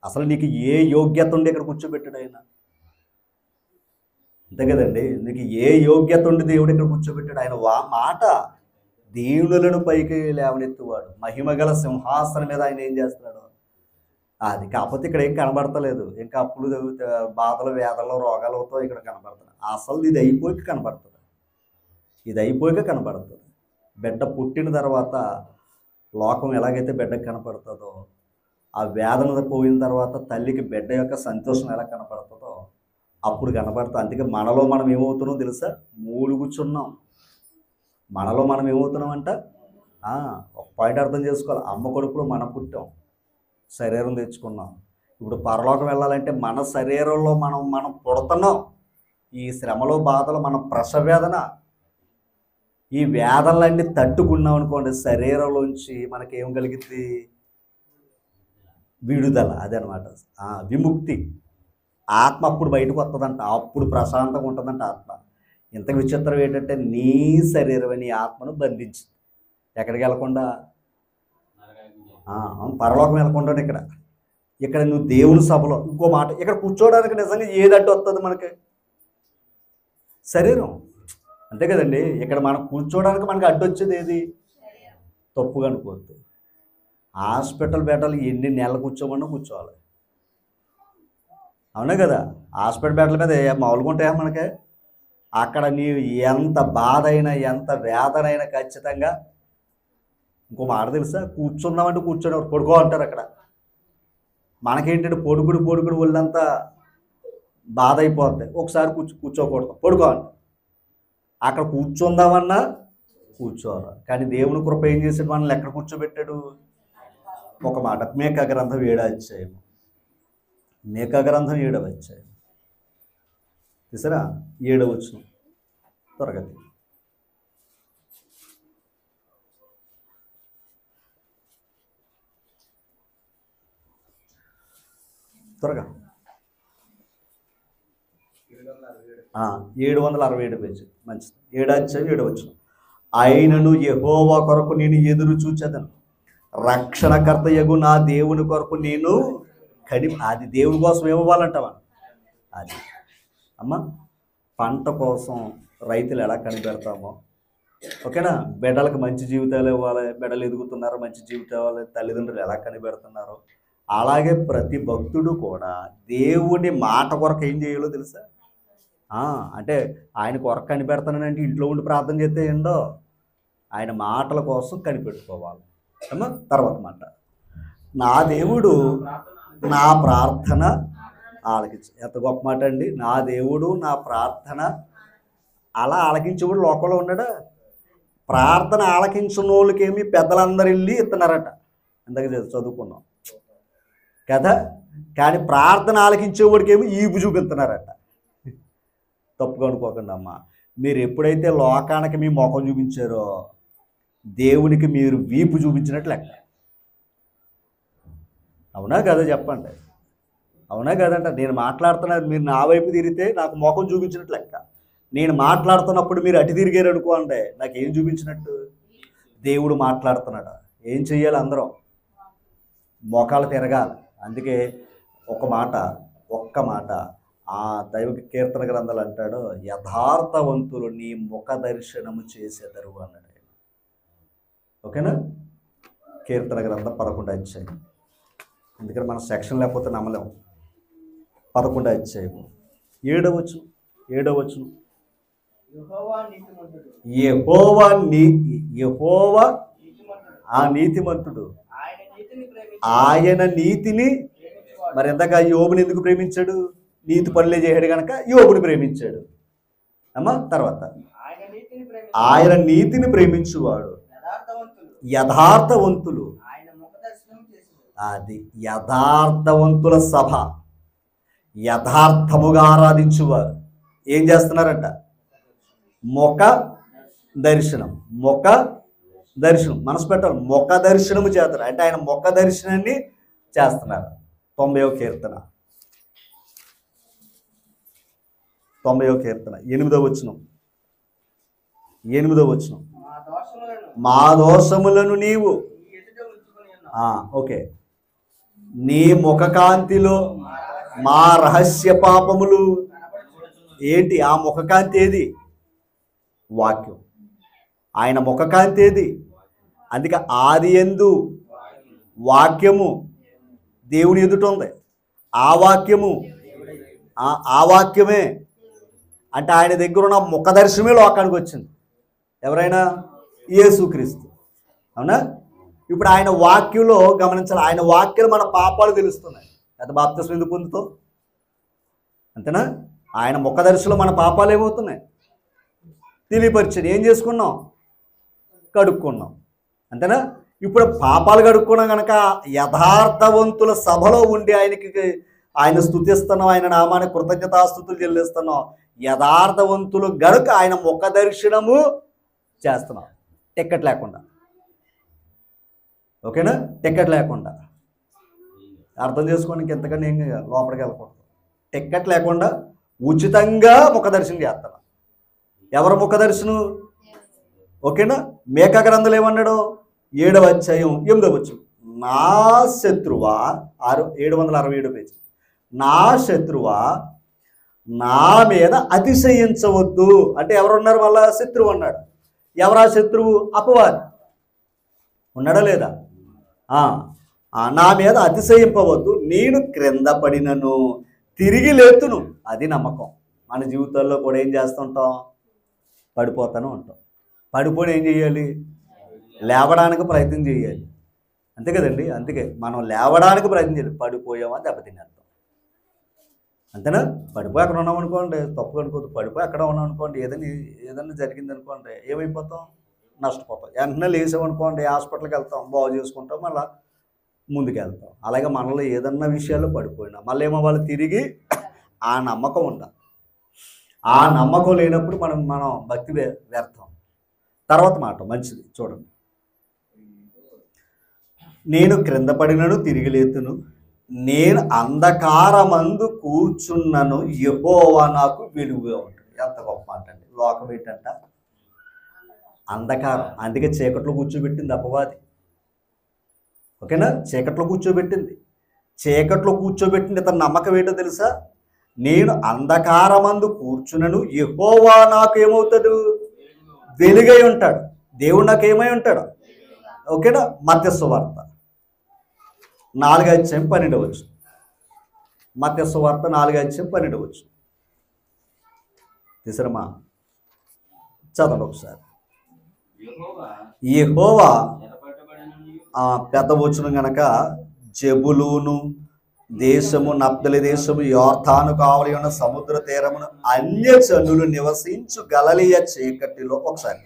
అసలు నీకు ఏ యోగ్యత ఉండి ఇక్కడ కూర్చోబెట్టాడు ఆయన? అంతే కదండి. నీకు ఏ యోగ్యత ఉండి దేవుడు ఇక్కడ కూర్చోబెట్టాడు? ఆయన మాట దీనులను పైకి లేవనెత్తువాడు. మహిమగల సింహాసనం మీద ఆయన ఏం చేస్తున్నాడు? అది కాకపోతే ఇక్కడ ఏం కనబడతలేదు. ఇంకా అప్పులు, బాధలు, వేదలు, రోగాలతో ఇక్కడ కనబడుతున్నాయి. అసలు ఇది అయిపోయాక కనబడుతుంది. బిడ్డ పుట్టిన తర్వాత లోకం ఎలాగైతే బిడ్డకు కనపడుతుందో, ఆ వేదన పోయిన తర్వాత తల్లికి బిడ్డ యొక్క సంతోషం ఎలా కనపడుతుందో అప్పుడు కనపడుతుంది. అందుకే మనలో మనం ఏమవుతున్నాం తెలుసా? మూలుగుచున్నాం. మనలో మనం ఏమవుతున్నామంట? ఒక పాయింట్ అర్థం చేసుకోవాలి. అమ్మ కొడుకులో మనం పుట్టాం, శరీరం తెచ్చుకున్నాం. ఇప్పుడు పరలోకం వెళ్ళాలంటే మన శరీరంలో మనం పుడుతున్నాం. ఈ శ్రమలో బాధలు, మన ప్రసవేదన, ఈ వేదనలన్నీ తట్టుకున్నాం అనుకోండి, శరీరంలోంచి మనకేం కలిగింది? విడుదల. అదనమాట విముక్తి. ఆత్మ అప్పుడు బయటకు వస్తుందంట. అప్పుడు ప్రశాంతంగా ఉంటుందంట ఆత్మ. ఇంత విచిత్రం ఏంటంటే నీ శరీరం నీ ఆత్మను బంధించింది. ఎక్కడికి వెళ్ళకుండా? పరలోకం వెళ్ళకుండా ఇక్కడ నువ్వు దేవుని సభలో. ఇంకో మాట, ఇక్కడ కూర్చోవడానికి నిజంగా ఏదంటే వస్తుంది మనకి? శరీరం. అంతే కదండి. ఇక్కడ మనం కూర్చోవడానికి మనకి అడ్డొచ్చేది ఏది? తప్పుగా అనుకోవద్దు. హాస్పిటల్ బెడ్లు ఎన్ని నెలలు కూర్చోవాలి. అవునా కదా? హాస్పిటల్ బెడ్ల మీద మామూలుగా ఉంటాయా మనకి? అక్కడ నీవు ఎంత బాధ అయినా, ఎంత వేదన అయినా ఖచ్చితంగా. ఇంకో మాట తెలుసా? కూర్చున్నామంటే కూర్చొని పడుకో అంటారు అక్కడ. మనకేంటంటే పొడుగుడు ఒళ్ళంతా బాధ అయిపోద్ది. ఒకసారి కూర్చోకూడదు, పడుకో అంట. అక్కడ కూర్చుందామన్నా కూర్చోవాలి. కానీ దేవుని కృప ఏం చేశాడు? మనల్ని ఎక్కడ కూర్చోబెట్టాడు? ఒక మాట, మేకా గ్రంథం 7వ అధ్యాయం. మేకా గ్రంథం 7వ అధ్యాయం తీసారా? 7వ వచనం త్వరగా. త్వరగా 767 పేజీ. మంచిది. 7వ అధ్యాయం 7వ వచనం. ఆయనను యెహోవా కొరకు నేను ఎదురు చూచెదను, రక్షణకర్త యగు నా దేవుని కొరకు నేను అది దేవుని కోసం ఏమవ్వాలంటావా? అది అమ్మ, పంట కోసం రైతులు ఎలా కనిపెడతామో, ఓకేనా? బిడ్డలకు మంచి జీవితాలు ఇవ్వాలి, బిడ్డలు ఎదుగుతున్నారు, మంచి జీవితం ఇవ్వాలి, తల్లిదండ్రులు ఎలా కనిపెడుతున్నారో అలాగే ప్రతి భక్తుడు కూడా దేవుని మాట కొరకు ఏం చేయాలో తెలుసా? అంటే ఆయన కొరకు కనిపెడతానంటే ఇంట్లో ఉండి ప్రార్థన చేస్తే ఏంటో, ఆయన మాటల కోసం కనిపెట్టుకోవాలి. అమ్మా, తర్వాత మాట, నా దేవుడు నా ప్రార్థన ఆలకించు. ఎంత గొప్ప మాట అండి! నా దేవుడు నా ప్రార్థన అలా ఆలకించేవాడు లోకంలో ఉన్నాడా? ప్రార్థన ఆలకించిన వాళ్ళకేమి పెద్దలందరూ వెళ్ళి ఇస్తున్నారట. ఇందాక చదువుకున్నాం. కదా. కానీ ప్రార్థన ఆలకించేవాడికి ఏమో ఈపు చూపిస్తున్నారట. తప్పుగా అనుకోకండి అమ్మ. మీరు ఎప్పుడైతే లోకానికి మీ ముఖం చూపించారో దేవునికి మీరు వీపు చూపించినట్లు లెక్క. అవునా కదా చెప్పండి. అవునా కదంట. నేను మాట్లాడుతున్నది మీరు నా వైపు తిరిగితే నాకు ముఖం చూపించినట్లు లెక్క. నేను మాట్లాడుతున్నప్పుడు మీరు అటు తిరిగారు అనుకోండి, నాకు ఏం చూపించినట్టు? దేవుడు మాట్లాడుతున్నాడు. ఏం చెయ్యాలి? అందరం మోకాలు తిరగాలి. అందుకే ఒక్క మాట ఆ దైవ కీర్తన గ్రంథాలు అంటాడు, యథార్థవంతులు నీ ముఖ దర్శనము చేసేదరు అన్నాడు. ఓకేనా? కీర్తన గ్రంథం 11వ అధ్యాయం. ఎందుకంటే మన సెక్షన్ లేకపోతే నమ్మలేము. 11వ అధ్యాయం 7వ వచనం. యెహోవా ఆ నీతిమంతుడు, ఆయన నీతిని. మరి ఎంతగా యోబుని ఎందుకు ప్రేమించాడు? నీతి పనులే చేయడు కనుక యోబుని ప్రేమించాడు అమ్మా. తర్వాత ఆయన నీతిని ప్రేమించువాడు యథార్థవంతులు. అది యథార్థవంతుల సభ. యథార్థముగా ఆరాధించువారు ఏం చేస్తున్నారంట? ముఖ దర్శనం. మనసు పెట్టాలి. ముఖ దర్శనము చేస్తారు అంటే ఆయన ముఖ దర్శనాన్ని చేస్తున్నారు. 90వ కీర్తన 8వ వచనం. మా దోషములను నీవు ఓకే నీ ముఖకాంతిలో మా రహస్య పాపములు. ఏంటి ఆ ముఖకాంతి? ఏది? వాక్యం. ఆయన ముఖకాంతి ఏది? అందుకే ఆది యందు వాక్యము దేవుని ఎదుట ఉంది. ఆ వాక్యమే అంటే ఆయన దగ్గర ఉన్న ముఖ దర్శనమే లోకానికి వచ్చింది. ఎవరైనా? యేసుక్రీస్తు. అవునా? ఇప్పుడు ఆయన వాక్యంలో గమనించాలి. ఆయన వాక్యాలు మన పాపాలు తెలుస్తున్నాయి. ఎంత బాప్తిస్మం ఎందుకు పొందుతావు? అంతేనా? ఆయన ముఖ దర్శనలో మన పాపాలు ఏమవుతున్నాయి? తెలియపరిచాడు. ఏం చేసుకున్నాం? కడుక్కున్నాం. అంతేనా? ఇప్పుడు పాపాలు కడుక్కున్నాం కనుక యథార్థవంతుల సభలో ఉండి ఆయన స్తుతిస్తున్నాం, ఆయన నామానికి కృతజ్ఞతాస్తుతులు చెల్లిస్తున్నాం. యథార్థవంతులు గనుక ఆయన ముఖ దర్శనము చేస్తున్నాం టికెట్ లేకుండా. ఓకేనా? టికెట్ లేకుండా అర్థం చేసుకోవడానికి ఎంతకన్నా ఏం లోపలికి వెళ్ళకూడదు. టికెట్ లేకుండా ఉచితంగా ముఖ దర్శనం చేస్తున్నాం. ఎవరు ముఖ దర్శనం? ఓకేనా? మేకా గ్రంథంలో ఏమన్నాడు? 7వ అధ్యాయం 8వ వచనం. నా శత్రువా 767 పేజీ. నా శత్రువా నా మీద అతిశయించవద్దు అంటే ఎవరున్నారు? మళ్ళా శత్రువు అన్నాడు. ఎవరా శత్రువు? అపవాది. ఉన్నాడా లేదా? నా మీద అతిశయింపవద్దు, నేను క్రింద పడినను తిరిగి లేతును. అది నమ్మకం. మన జీవితాల్లో కూడా ఏం చేస్తుంటాం? పడిపోతాను ఉంటాం. పడిపోయి ఏం చేయాలి? లేవడానికి ప్రయత్నం చేయాలి. అంతే కదండి. అందుకే మనం లేవడానికి ప్రయత్నం చేయాలి. పడిపోయామా దెబ్బతినేస్తాం. అంతేనా? పడిపోయి అక్కడ ఉన్నాం అనుకోండి, తప్పు అనుకోదు. పడిపోయి అక్కడ ఉన్నాం అనుకోండి, ఏదైనా జరిగింది అనుకోండి, ఏమైపోతాం? నష్టపోతాం. వెంటనే లేసామనుకోండి, హాస్పిటల్కి వెళ్తాం, బాగు చేసుకుంటాం, మళ్ళీ ముందుకు వెళ్తాం. అలాగే మనలో ఏదన్నా విషయాల్లో పడిపోయినా మళ్ళీ ఏమో వాళ్ళు తిరిగి ఆ నమ్మకం ఉండాలి. ఆ నమ్మకం లేనప్పుడు మనం భక్తి వ్యర్థం. తర్వాత మాట మంచిది చూడండి. నేను క్రింద పడినను తిరిగి లేతును, నేను అంధకారమందు కూర్చున్నను, యెహోవా నాకు వెలుగుగా ఉంటుంది. ఎంత గొప్ప మాట అండి. లోకం ఏంటంట? అంధకారం. అందుకే చీకట్లో కూర్చోబెట్టింది అపవాది. ఓకేనా? చీకట్లో కూర్చోబెట్టింది. ఇతని నమ్మకం ఏంటో తెలుసా? నేను అంధకారమందు కూర్చున్నను, యెహోవా నాకు ఏమవుతాడు? వెలుగై ఉంటాడు. దేవుడు నాకు ఏమై ఉంటాడు? ఓకేనా? మత్తయి సువార్త 4వ అధ్యాయం 12వ వచనం. మత్తయి సువార్త 4వ అధ్యాయం 12వ వచనం తీసరమా? చదవండి ఒకసారి. యెహోవా పెద్ద వచనం గనక జెబులూను దేశము, నప్తలి దేశము, యోర్దాను కావలి ఉన్న సముద్ర తీరమును అన్యజనులు నివసించు గలిలయ చీకటిలో. ఒకసారి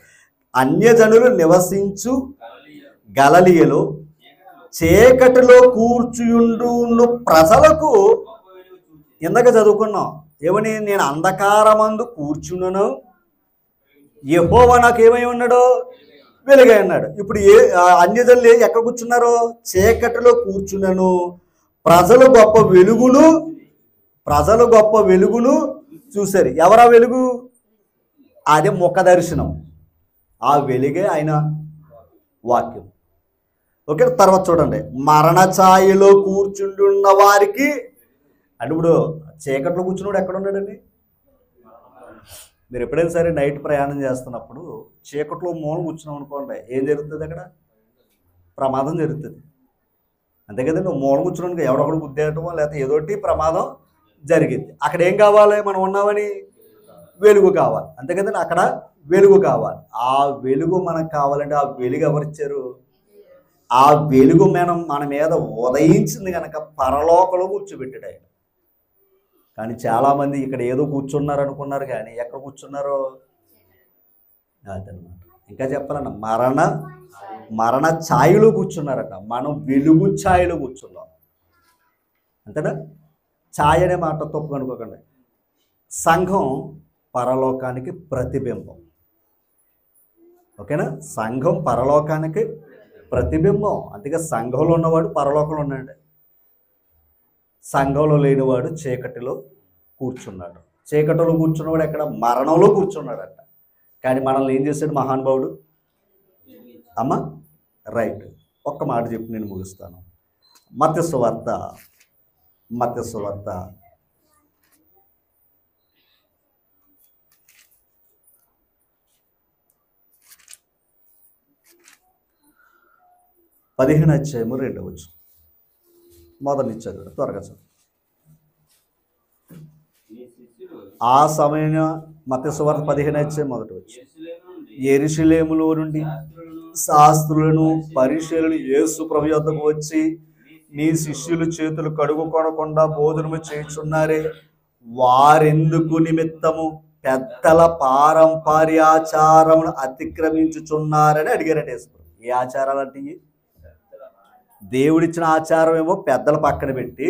అన్యజనులు నివసించు గలిలయలో చీకటిలో కూర్చుండు ప్రజలకు, ఇందాక చదువుకున్నాం ఏమని, నేను అంధకారమందు కూర్చున్నాను, యెహోవా నాకు ఏమై ఉన్నాడు, వెలుగై ఉన్నాడు. ఇప్పుడు అన్యజనులు ఎక్కడ కూర్చున్నారు, చీకటిలో కూర్చున్నాను, ప్రజలు గొప్ప వెలుగును చూశారు. ఎవరా వెలుగు? అదే ముఖ దర్శనం. ఆ వెలుగే ఆయన వాక్యం. ఓకే, తర్వాత చూడండి, మరణ ఛాయలో కూర్చుంటున్న వారికి, అంటే ఇప్పుడు చీకట్లో కూర్చున్నాడు ఎక్కడ ఉన్నాడండి? మీరు ఎప్పుడైనా సరే నైట్ ప్రయాణం చేస్తున్నప్పుడు చీకట్లో మూల కూర్చున్నాం అనుకోండి, ఏం జరుగుతుంది? అక్కడ ప్రమాదం జరుగుతుంది. అంతే కదండి. నువ్వు మూల కూర్చున్నాను ఎవడొకడు గుద్దేయటమో లేకపోతే ఏదోటి ప్రమాదం జరిగింది. అక్కడ ఏం కావాలి? మనం ఉన్నామని వెలుగు కావాలి. అంతే కదండి. అక్కడ వెలుగు కావాలి. ఆ వెలుగు మనకు కావాలంటే ఆ వెలుగు ఎవరిచ్చారు? ఆ వెలుగు మన మీద ఉదయించింది కనుక పరలోకంలో కూర్చోబెట్టాడు ఆయన. కానీ చాలామంది ఇక్కడ ఏదో కూర్చున్నారు అనుకున్నారు, కానీ ఎక్కడ కూర్చున్నారో అదనమాట. ఇంకా చెప్పాలన్న మరణ ఛాయలో కూర్చున్నారట. మనం వెలుగు ఛాయలో కూర్చున్నాం. అంతేనా? ఛాయ అనే మాట తప్పు అనుకోకండి. సంఘం పరలోకానికి ప్రతిబింబం. ఓకేనా? సంఘం పరలోకానికి ప్రతిబింబం. అందుకే సంఘంలో ఉన్నవాడు పరలోకంలో ఉన్నాడు, సంఘంలో లేనివాడు చీకటిలో కూర్చున్నాడు. చీకటిలో కూర్చున్నవాడు ఎక్కడ? మరణంలో కూర్చున్నాడట. కానీ మనల్ని ఏం చేశాడు మహానుభావుడు? అమ్మ రైట్, ఒక్క మాట చెప్పి నేను ముగిస్తాను. మత్తయి సువార్త 15వ అధ్యాయము 2వ వచనం. మొదటి చదువు, త్వరగా చదువు. ఆ సమయంలో మత్తయి సువార్త 15వ అధ్యాయం 1వ వచనం. యెరూషలేములో నుండి శాస్త్రులను పరిసయ్యులను యేసు ప్రభు యొద్దకు వచ్చి, నీ శిష్యులు చేతులు కడుగుకొనకుండా భోజనము చేయుచున్నారే, వారెందుకు నిమిత్తము పెద్దల పారంపర్యాచారమును అతిక్రమించుచున్నారని అడిగారట యేసు. ఏ ఆచారాలు అంటే? దేవుడిచ్చిన ఆచారం ఏమో పెద్దల పక్కన పెట్టి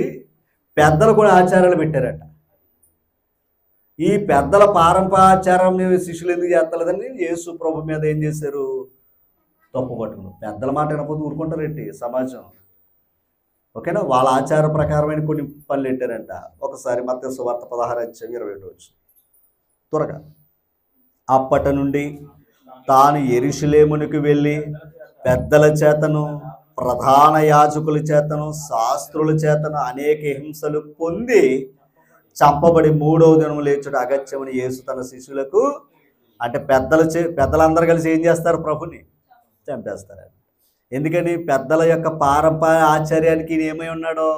పెద్దలు కూడా ఆచారాలు పెట్టారట. ఈ పెద్దల పారంపర్యాచారం శిష్యులు ఎందుకు చేస్తలేదని యేసు ప్రభు మీద ఏం చేశారు? తప్పు పట్టుకున్నారు. పెద్దల మాట వినకపోతే ఊరుకుంటారేంటి సమాజం? ఓకేనా? వాళ్ళ ఆచార ప్రకారమైన కొన్ని పనులు పెట్టారంట. ఒకసారి మత్తయి సువార్త 16:27 త్వరగా. అప్పటి నుండి తాను యెరూషలేమునకు వెళ్ళి పెద్దల చేతను ప్రధాన యాజకుల చేతను శాస్త్రుల చేతను అనేక హింసలు పొంది చంపబడి 3వ దినం లేచుడు అగత్యమని యేసు తన శిష్యులకు, అంటే పెద్దలందరూ కలిసి ఏం చేస్తారు? ప్రభుని చంపేస్తారు. ఎందుకని? పెద్దల యొక్క పారంపర్య ఆచార్యానికి ఈయన ఏమై ఉన్నాడో.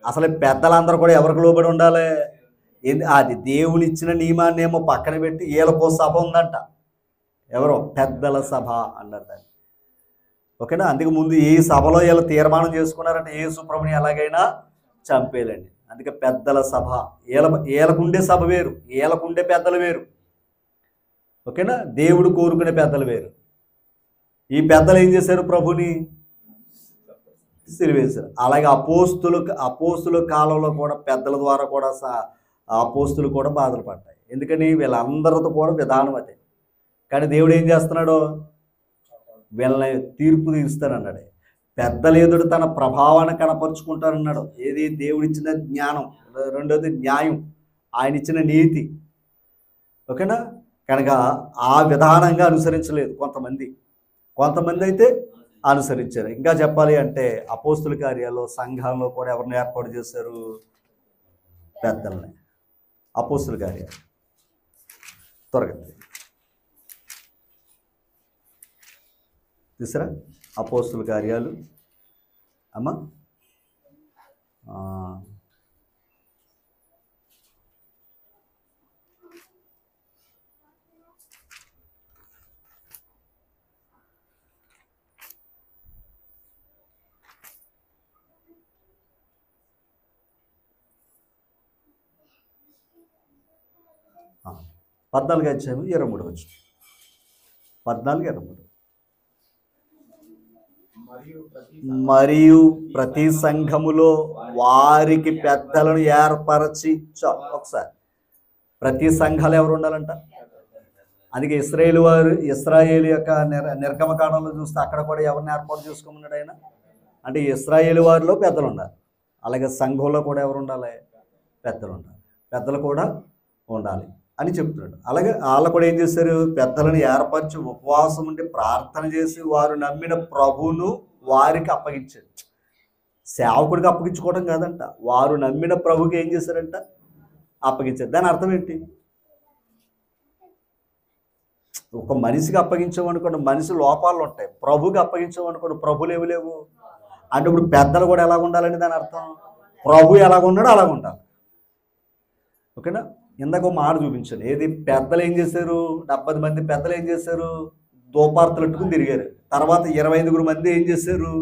అసలు పెద్దలందరూ కూడా ఎవరికి లోబడి ఉండాలి? అది దేవుని ఇచ్చిన నియమాన్ని ఏమో పక్కన పెట్టి వీళ్ళకో సభ ఉందంట. ఎవరో పెద్దల సభ అన్నారు దాన్ని. ఓకేనా? అందుకు ముందు ఈ సభలో వీళ్ళు తీర్మానం చేసుకున్నారంటే యేసు ప్రభుని ఎలాగైనా చంపేయాలండి. అందుకే పెద్దల సభ. వీళ్ళకుండే సభ వేరు, వీళ్ళకుండే పెద్దలు వేరు. ఓకేనా? దేవుడు కోరుకునే పెద్దలు వేరు. ఈ పెద్దలు ఏం చేశారు? ప్రభుని సిలువేశారు. అలాగే అపోస్తుల కాలంలో కూడా పెద్దల ద్వారా కూడా అపోస్తులు కూడా బాధలు పడ్డాయి. ఎందుకని? వీళ్ళందరితో కూడా విధానం అదే. కానీ దేవుడు ఏం చేస్తున్నాడు? వీళ్ళని తీర్పు తీస్తానన్నాడు. పెద్దలు ఎదుడు తన ప్రభావాన్ని కనపరుచుకుంటారన్నాడు. ఏది? దేవుడిచ్చిన జ్ఞానం, రెండోది న్యాయం, ఆయన ఇచ్చిన నీతి. ఓకేనా? కనుక ఆ విధానంగా అనుసరించలేదు కొంతమంది అయితే అనుసరించారు. ఇంకా చెప్పాలి అంటే అపోస్తుల కార్యాల్లో సంఘాల్లో కూడా ఎవరిని ఏర్పాటు చేశారు? పెద్దల్ని. అపోస్తుల కార్యాలు త్వరగా తీసారా? అపోస్తుల కార్యాలు అమ్మా 14వ అధ్యాయం 23వ వచనం. 14:23. మరియు ప్రతి సంఘములో వారికి పెద్దలను ఏర్పరచి. ఒకసారి ప్రతి సంఘాలు ఎవరు ఉండాలంట? అందుకే ఇస్రాయేలు యొక్క నిర్గమకాండంలో చూస్తే అక్కడ కూడా ఎవరిని ఏర్పాటు చేసుకోమన్నాడు ఆయన అంటే ఇస్రాయేలు వారిలో పెద్దలు ఉండాలి. అలాగే సంఘంలో కూడా ఎవరు ఉండాలి? పెద్దలు ఉండాలి. పెద్దలు కూడా ఉండాలి అని చెప్తున్నాడు. అలాగే వాళ్ళు కూడా ఏం చేశారు? పెద్దలను ఏర్పరిచి ఉపవాసం ఉండి ప్రార్థన చేసి వారు నమ్మిన ప్రభువును వారికి అప్పగించారు. సేవకుడికి అప్పగించుకోవడం కాదంట, వారు నమ్మిన ప్రభుకి ఏం చేశారంట? అప్పగించారు. దాని అర్థం ఏంటి? ఒక మనిషికి అప్పగించామనుకోండి మనిషి లోపాలు ఉంటాయి, ప్రభుకి అప్పగించామనుకోండి ప్రభులు ఏమి లేవు. అంటే ఇప్పుడు పెద్దలు కూడా ఎలాగ ఉండాలని దాని అర్థం, ప్రభు ఎలాగ ఉన్నాడో అలాగ ఉండాలి. ఓకేనా? ఇందాక మాట చూపించాను. ఏది? పెద్దలు ఏం చేశారు? 70 మంది పెద్దలు ఏం చేశారు? దోపార్తలు పెట్టుకుని తిరిగారు. తర్వాత 25 మంది ఏం చేశారు?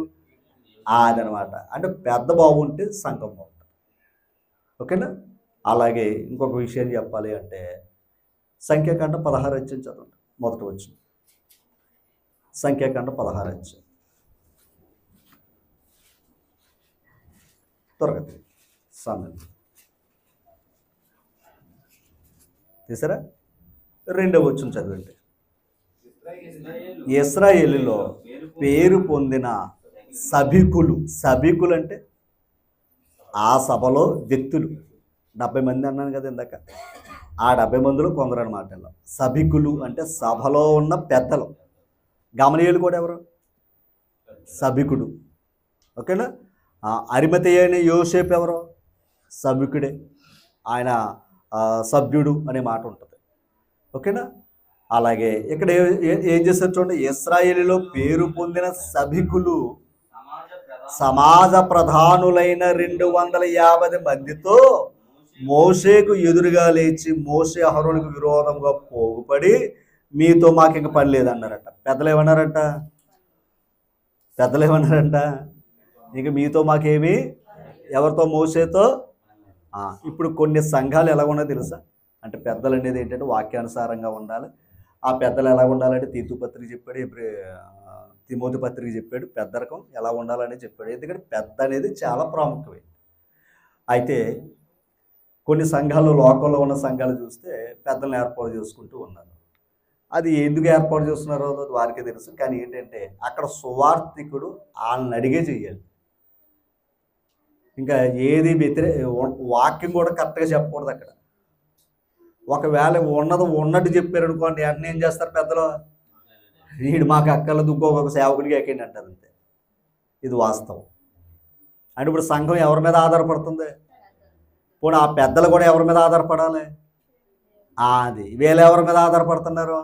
అదనమాట. అంటే పెద్ద బాగుంటే సంఘం బాగుంటుంది. ఓకేనా? అలాగే ఇంకొక విషయం చెప్పాలి అంటే సంఖ్యాకాండం 16 అధ్యాయం చదవండి. మొదటి వచ్చింది సంఖ్యాకాండం 16 అధ్యాయం. త్వరగా సమయం తీసారా? 2వ వచనం చదవండి. ఇశ్రాయేలులో పేరు పొందిన సభికులు అంటే ఆ సభలో వ్యక్తులు 70 మంది అన్నాను కదా ఇందాక. ఆ 70 మందిలో కొందరు అన్నమాట. సభికులు అంటే సభలో ఉన్న పెద్దలు. గమలీయేలు కూడా ఎవరు? సభికుడు. ఓకేనా? అరిమతయి అయిన యోసేపు ఎవరు? సభికుడే. ఆయన సభ్యుడు అనే మాట ఉంటుంది. ఓకేనా? అలాగే ఇక్కడ ఏం చేశారు చూడండి. ఇశ్రాయేలులో పేరు పొందిన సభికులు సమాజ ప్రధానులైన 250 మందితో మోషేకు ఎదురుగా లేచి మోషే అహరోనుకు విరోధంగా పోగుపడి మీతో మాకు ఇంక పని లేదన్నారట. పెద్దలు ఏమన్నారంట? ఇంక మీతో మాకేమి, ఎవరితో? మోషేతో. ఇప్పుడు కొన్ని సంఘాలు ఎలా ఉన్నదో తెలుసా? అంటే పెద్దలు అనేది ఏంటంటే వాక్యానుసారంగా ఉండాలి. ఆ పెద్దలు ఎలా ఉండాలంటే తీతు పత్రిక చెప్పాడు, తిమోతి పత్రిక చెప్పాడు. పెద్దరకం ఎలా ఉండాలని చెప్పాడు. ఎందుకంటే పెద్ద అనేది చాలా ప్రాముఖ్యమైనది. అయితే కొన్ని సంఘాలు, లోకంలో ఉన్న సంఘాలు చూస్తే పెద్దలను ఏర్పాటు చేసుకుంటూ ఉన్నారు. అది ఎందుకు ఏర్పాటు చేస్తున్నారో వారికే తెలుసు. కానీ ఏంటంటే అక్కడ సువార్థికుడు వాళ్ళని అడిగే చెయ్యాలి. ఇంకా ఏది వాక్యం కూడా కరెక్ట్గా చెప్పకూడదు అక్కడ. ఒకవేళ ఉన్నట్టు చెప్పారనుకోండి, వెంటనే ఏం చేస్తారు పెద్దలు? వీడు మాకు అక్కర్లేదు, ఇంకొక సేవకుడికి ఎక్కండి అంటారు. అంతే. ఇది వాస్తవం. అంటే ఇప్పుడు సంఘం ఎవరి మీద ఆధారపడుతుంది? పోనీ ఆ పెద్దలు కూడా ఎవరి మీద ఆధారపడాలి? అది వీళ్ళు ఎవరి మీద ఆధారపడుతున్నారు?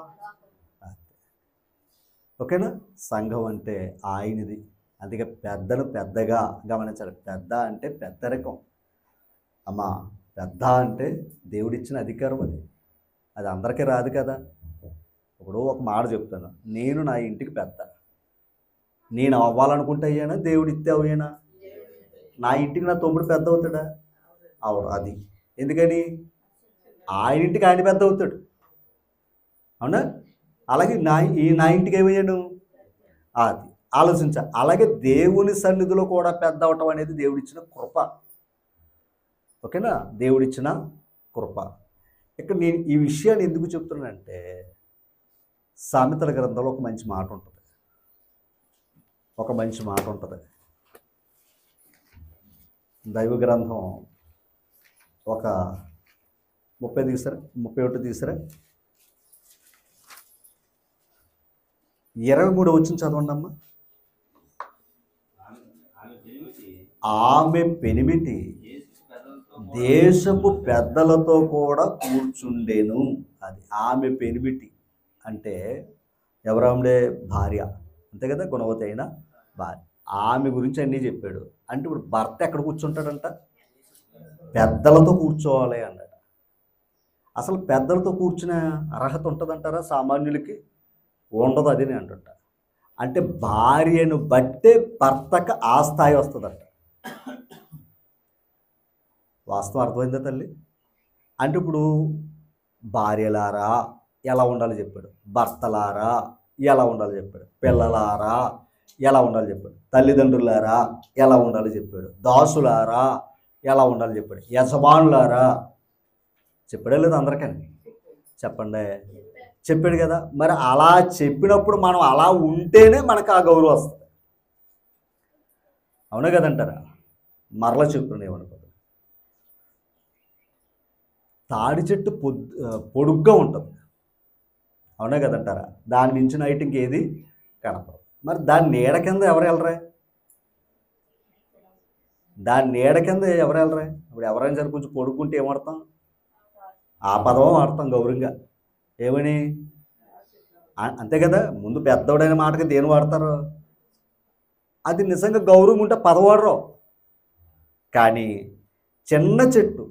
ఓకేనా? సంఘం అంటే ఆయనది. అందుకే పెద్దలు పెద్దగా గమనించాలి. పెద్ద అంటే పెద్దరికం. అమ్మా, పెద్ద అంటే దేవుడిచ్చిన అధికారం. అది అందరికీ రాదు కదా. ఇప్పుడు ఒక మాట చెప్తాను, నేను నా ఇంటికి పెద్ద. నేను అవ్వాలనుకుంటే అయ్యానా? దేవుడు ఇస్తే అయ్యానా? నా ఇంటికి నా తమ్ముడు పెద్ద అవుతాడా? అవును. అది ఎందుకని? ఆయన ఇంటికి ఆయన పెద్ద అవుతాడు. అవునా? అలాగే నా ఇంటికి ఏమయ్యాను? అది ఆలోచించాలి. అలాగే దేవుని సన్నిధిలో కూడా పెద్ద అవటం అనేది దేవుడిచ్చిన కృప. ఓకేనా? దేవుడిచ్చిన కృప. ఇక్కడ నేను ఈ విషయాన్ని ఎందుకు చెప్తున్నానంటే సామెతల గ్రంథంలో ఒక మంచి మాట ఉంటుంది. దైవ గ్రంథం ఒక 30 తీసారా, 31 తీసారా, 23 వచ్చిన చదవండి అమ్మా. ఆమె పెనిమిటి దేశపు పెద్దలతో కూడా కూర్చుండేను. అది ఆమె పెనిమిటి అంటే ఎవరామె? భార్య. అంతే కదా, గుణవతి అయిన భార్య. ఆమె గురించి అన్నీ చెప్పాడు. అంటే ఇప్పుడు భర్త ఎక్కడ కూర్చుంటాడంట? పెద్దలతో కూర్చోవాలి అన్నాడు. అసలు పెద్దలతో కూర్చునే అర్హత ఉంటుందంటారా సామాన్యులకి? ఉండదు. అది నేను అంటుంటా. అంటే భార్యను బట్టే భర్తకు ఆ స్థాయి వస్తుందంట. వాస్తవం అర్థమైందా తల్లి? అంటే ఇప్పుడు భార్యలారా ఎలా ఉండాలో చెప్పాడు, భర్తలారా ఎలా ఉండాలో చెప్పాడు, పిల్లలారా ఎలా ఉండాలో చెప్పాడు. తల్లిదండ్రులారా ఎలా ఉండాలో చెప్పాడు. దాసులారా ఎలా ఉండాలో చెప్పాడు. యజమానులారా చెప్పాడే లేదు అందరికని చెప్పండి, చెప్పాడు కదా. మరి అలా చెప్పినప్పుడు మనం అలా ఉంటేనే మనకు ఆ గౌరవం వస్తుంది. అవునా కదంటారా? మరలా చెప్తున్నాను ఏమనుకోదు. తాడి చెట్టు పొడుగ్గా ఉంటుంది, అవునా కదంటారా? దాని మించిన హైట్ ఇంకేది కనపడదు. మరి దాని నీడ కింద ఎవరు వెళ్ళరా? దాని నీడ కింద ఎవరు వెళ్ళరా? ఇప్పుడు ఎవరైనా సరే కొంచెం పొడుక్కుంటే ఏమడతాం? ఆ పదం వాడతాం గౌరవంగా. ఏమని? అంతే కదా. ముందు పెద్దోడైన మాటకి దేని వాడతారు? అది నిజంగా గౌరవం ఉంటే పదవాడరు. కానీ చిన్న చెట్టు,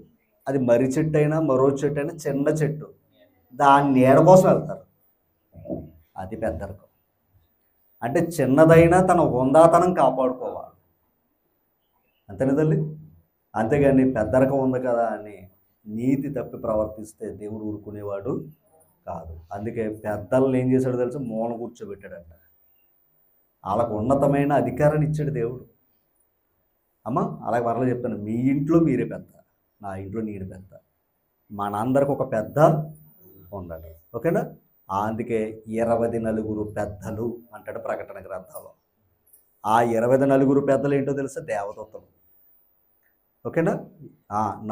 అది మర్రి చెట్టు అయినా మరో చెట్టు అయినా చిన్న చెట్టు, దాని నీడ కోసం వెళ్తారు. అది పెద్దరికం. అంటే చిన్నదైనా తన హుందాతనం కాపాడుకోవాలి, అంతేనా తల్లి? అంతేగాని పెద్దరికం ఉంది కదా అని నీతి తప్పి ప్రవర్తిస్తే దేవుడు ఊరుకునేవాడు కాదు. అందుకే పెద్దలను ఏం చేశాడో తెలుసు? మూల కూర్చోబెట్టాడంట. వాళ్ళకు ఉన్నతమైన అధికారాన్ని ఇచ్చాడు దేవుడు. అమ్మ అలాగే మరలా చెప్తాను, మీ ఇంట్లో మీరే పెద్ద, నా ఇంట్లో నేను పెద్ద, మనందరికి ఒక పెద్ద ఉన్నాడు. ఓకేనా? అందుకే 24 పెద్దలు అంటాడు ప్రకటన గ్రంథంలో. ఆ 24 పెద్దలు ఏంటో తెలుసా? దేవదూతలు. ఓకేనా?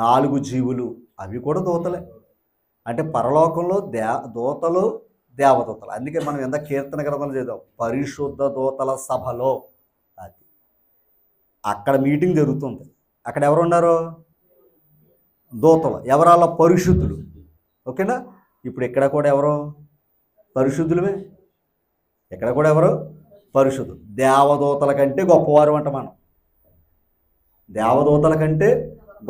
4 జీవులు, అవి కూడా దూతలే. అంటే పరలోకంలో దూతలు దేవదూతలు. అందుకే మనం ఎంత కీర్తన గ్రంథాలు చదివాం, పరిశుద్ధ దూతల సభలో. అది అక్కడ మీటింగ్ జరుగుతుంది. అక్కడ ఎవరున్నారు? దూతలు. ఎవరాళ్ళ? పరిశుద్ధులు. ఓకేనా? ఇప్పుడు ఇక్కడ కూడా ఎవరు? పరిశుద్ధులమే. ఇక్కడ కూడా ఎవరు? పరిశుద్ధులు. దేవదూతల కంటే గొప్పవారు అంట మనం. దేవదూతల కంటే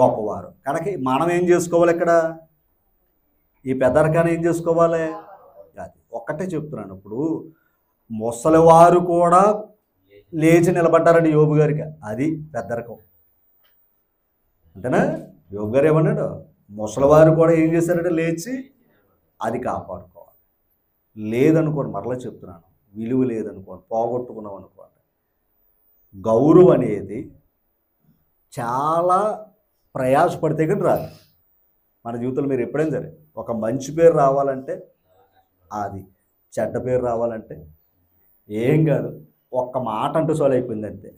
గొప్పవారు. కనుక మనం ఏం చేసుకోవాలి? ఇక్కడ ఈ పెద్దరికాన్ని ఏం చేసుకోవాలి? అది ఒక్కటే చెప్తున్నాను. ఇప్పుడు ముసలివారు కూడా లేచి నిలబడ్డారండి యోబు గారికి. అది పెద్దరికం. అంతేనా? యోబు గారు ఏమన్నాడు? ముసలివారు కూడా ఏం చేశారంటే లేచి, అది కాపాడుకోవాలి. లేదనుకోండి, మరలా చెప్తున్నాను, విలువ లేదనుకోండి, పోగొట్టుకున్నాం అనుకోండి. గౌరవం అనేది చాలా ప్రయాసపడితే కానీ రాదు మన జీవితంలో. మీరు ఎప్పుడైనా సరే ఒక మంచి పేరు రావాలంటే, అది చెడ్డ పేరు రావాలంటే ఏం కాదు, ఒక్క మాట అంటూ చాలు, అయిపోయింది అంతే.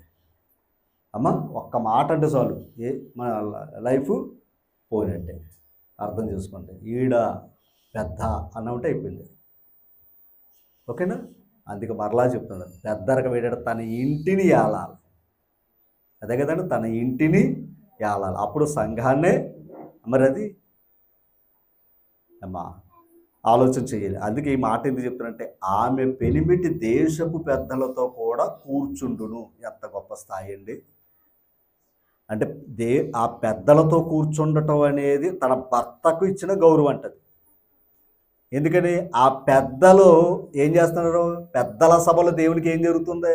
అమ్మ ఒక్క మాట అంటూ చాలు, మన లైఫ్ పోయినట్టే. అర్థం చేసుకోండి. ఈడ పెద్ద అన్న ఉంటే అయిపోయింది. ఓకేనా? అందుకే మరలా చెప్తున్నాను, పెద్దరికం ఏంటంటే తన ఇంటిని ఏలాలి. అదే కదండి, తన ఇంటిని ఏలాలి. అప్పుడు సంఘాన్నే. మరి అది అమ్మా ఆలోచన చేయాలి. అందుకే ఈ మాట ఎందుకు చెప్తానంటే, ఆమె పెనిమిటి దేశపు పెద్దలతో కూడా కూర్చుండును. ఎంత గొప్ప స్థాయి అండి. అంటే ఆ పెద్దలతో కూర్చుండటం అనేది తన భర్తకు ఇచ్చిన గౌరవం అంటది. ఎందుకని? ఆ పెద్దలు ఏం చేస్తున్నారు? పెద్దల సభలో దేవునికి ఏం జరుగుతుంది?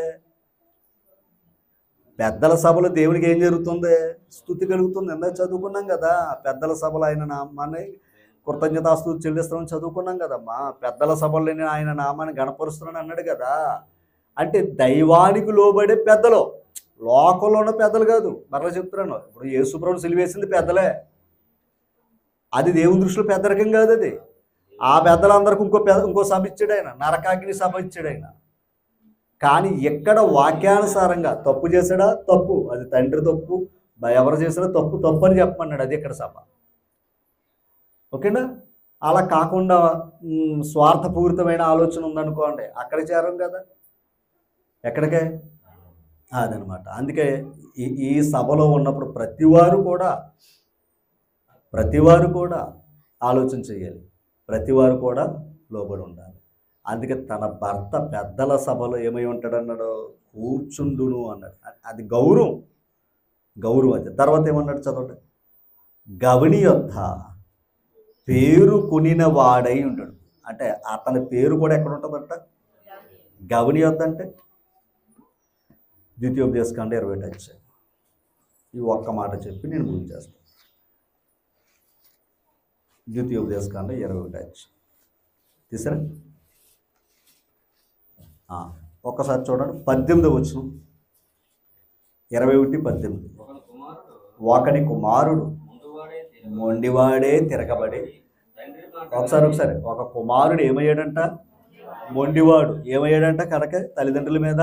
పెద్దల సభలో దేవునికి ఏం జరుగుతుంది? స్తుతి కలుగుతుంది. ఎందుకు చదువుకున్నాం కదా, పెద్దల సభలో ఆయన నామాన్ని కృతజ్ఞతాస్తుతి చెల్లిస్తామని చదువుకున్నాం కదమ్మా. పెద్దల సభలో నేను ఆయన నామాన్ని గణపరుస్తున్నాను అన్నాడు కదా. అంటే దైవానికి లోబడే పెద్దలు, లోకంలో ఉన్న పెద్దలు కాదు. మరలా చెప్తున్నాను, ఇప్పుడు యేసుప్రభుని సిలువేసింది పెద్దలే. అది దేవుని దృష్టిలో పెద్దరికం కాదు. అది ఆ పెద్దలందరికీ ఇంకో సభ ఇచ్చాడు ఆయన, నరకాగ్ని సభ ఇచ్చాడు ఆయన. కానీ ఎక్కడ వాక్యానుసారంగా తప్పు చేశాడా? తప్పు, అది తండ్రి తప్పు, ఎవరు చేసినా తప్పు తప్పు అని చెప్పమన్నాడు. అది ఇక్కడ సభ. ఓకేనా? అలా కాకుండా స్వార్థపూరితమైన ఆలోచన ఉందనుకోండి, అక్కడ చేరం కదా. ఎక్కడికే? అదనమాట. అందుకే ఈ సభలో ఉన్నప్పుడు ప్రతివారు కూడా ఆలోచన చేయాలి, ప్రతివారు కూడా లోబడి ఉండాలి. అందుకే తన భర్త పెద్దల సభలో ఏమై ఉంటాడన్నాడు? కూర్చుండును అన్నాడు. అది గౌరవం. అది. తర్వాత ఏమన్నాడు చదవండి. గవని యొద్ద పేరు కొనిన వాడై ఉంటాడు. అంటే అతని పేరు కూడా ఎక్కడ ఉంటుందంట? గవని యొద్ద అంటే ద్వితీయోపదేశకాండం 20 ఈ ఒక్క మాట చెప్పి నేను ముగించేస్తాను. ద్వితీయోపదేశకాండం 21 తీసారా? ఒక్కసారి చూడండి 18వ వచనం, 21:18. ఒకని కుమారుడు మొండివాడే తిరగబడి, ఒకసారి ఒక కుమారుడు ఏమయ్యాడంట? మొండివాడు ఏమయ్యాడంట? కనుక తల్లిదండ్రుల మీద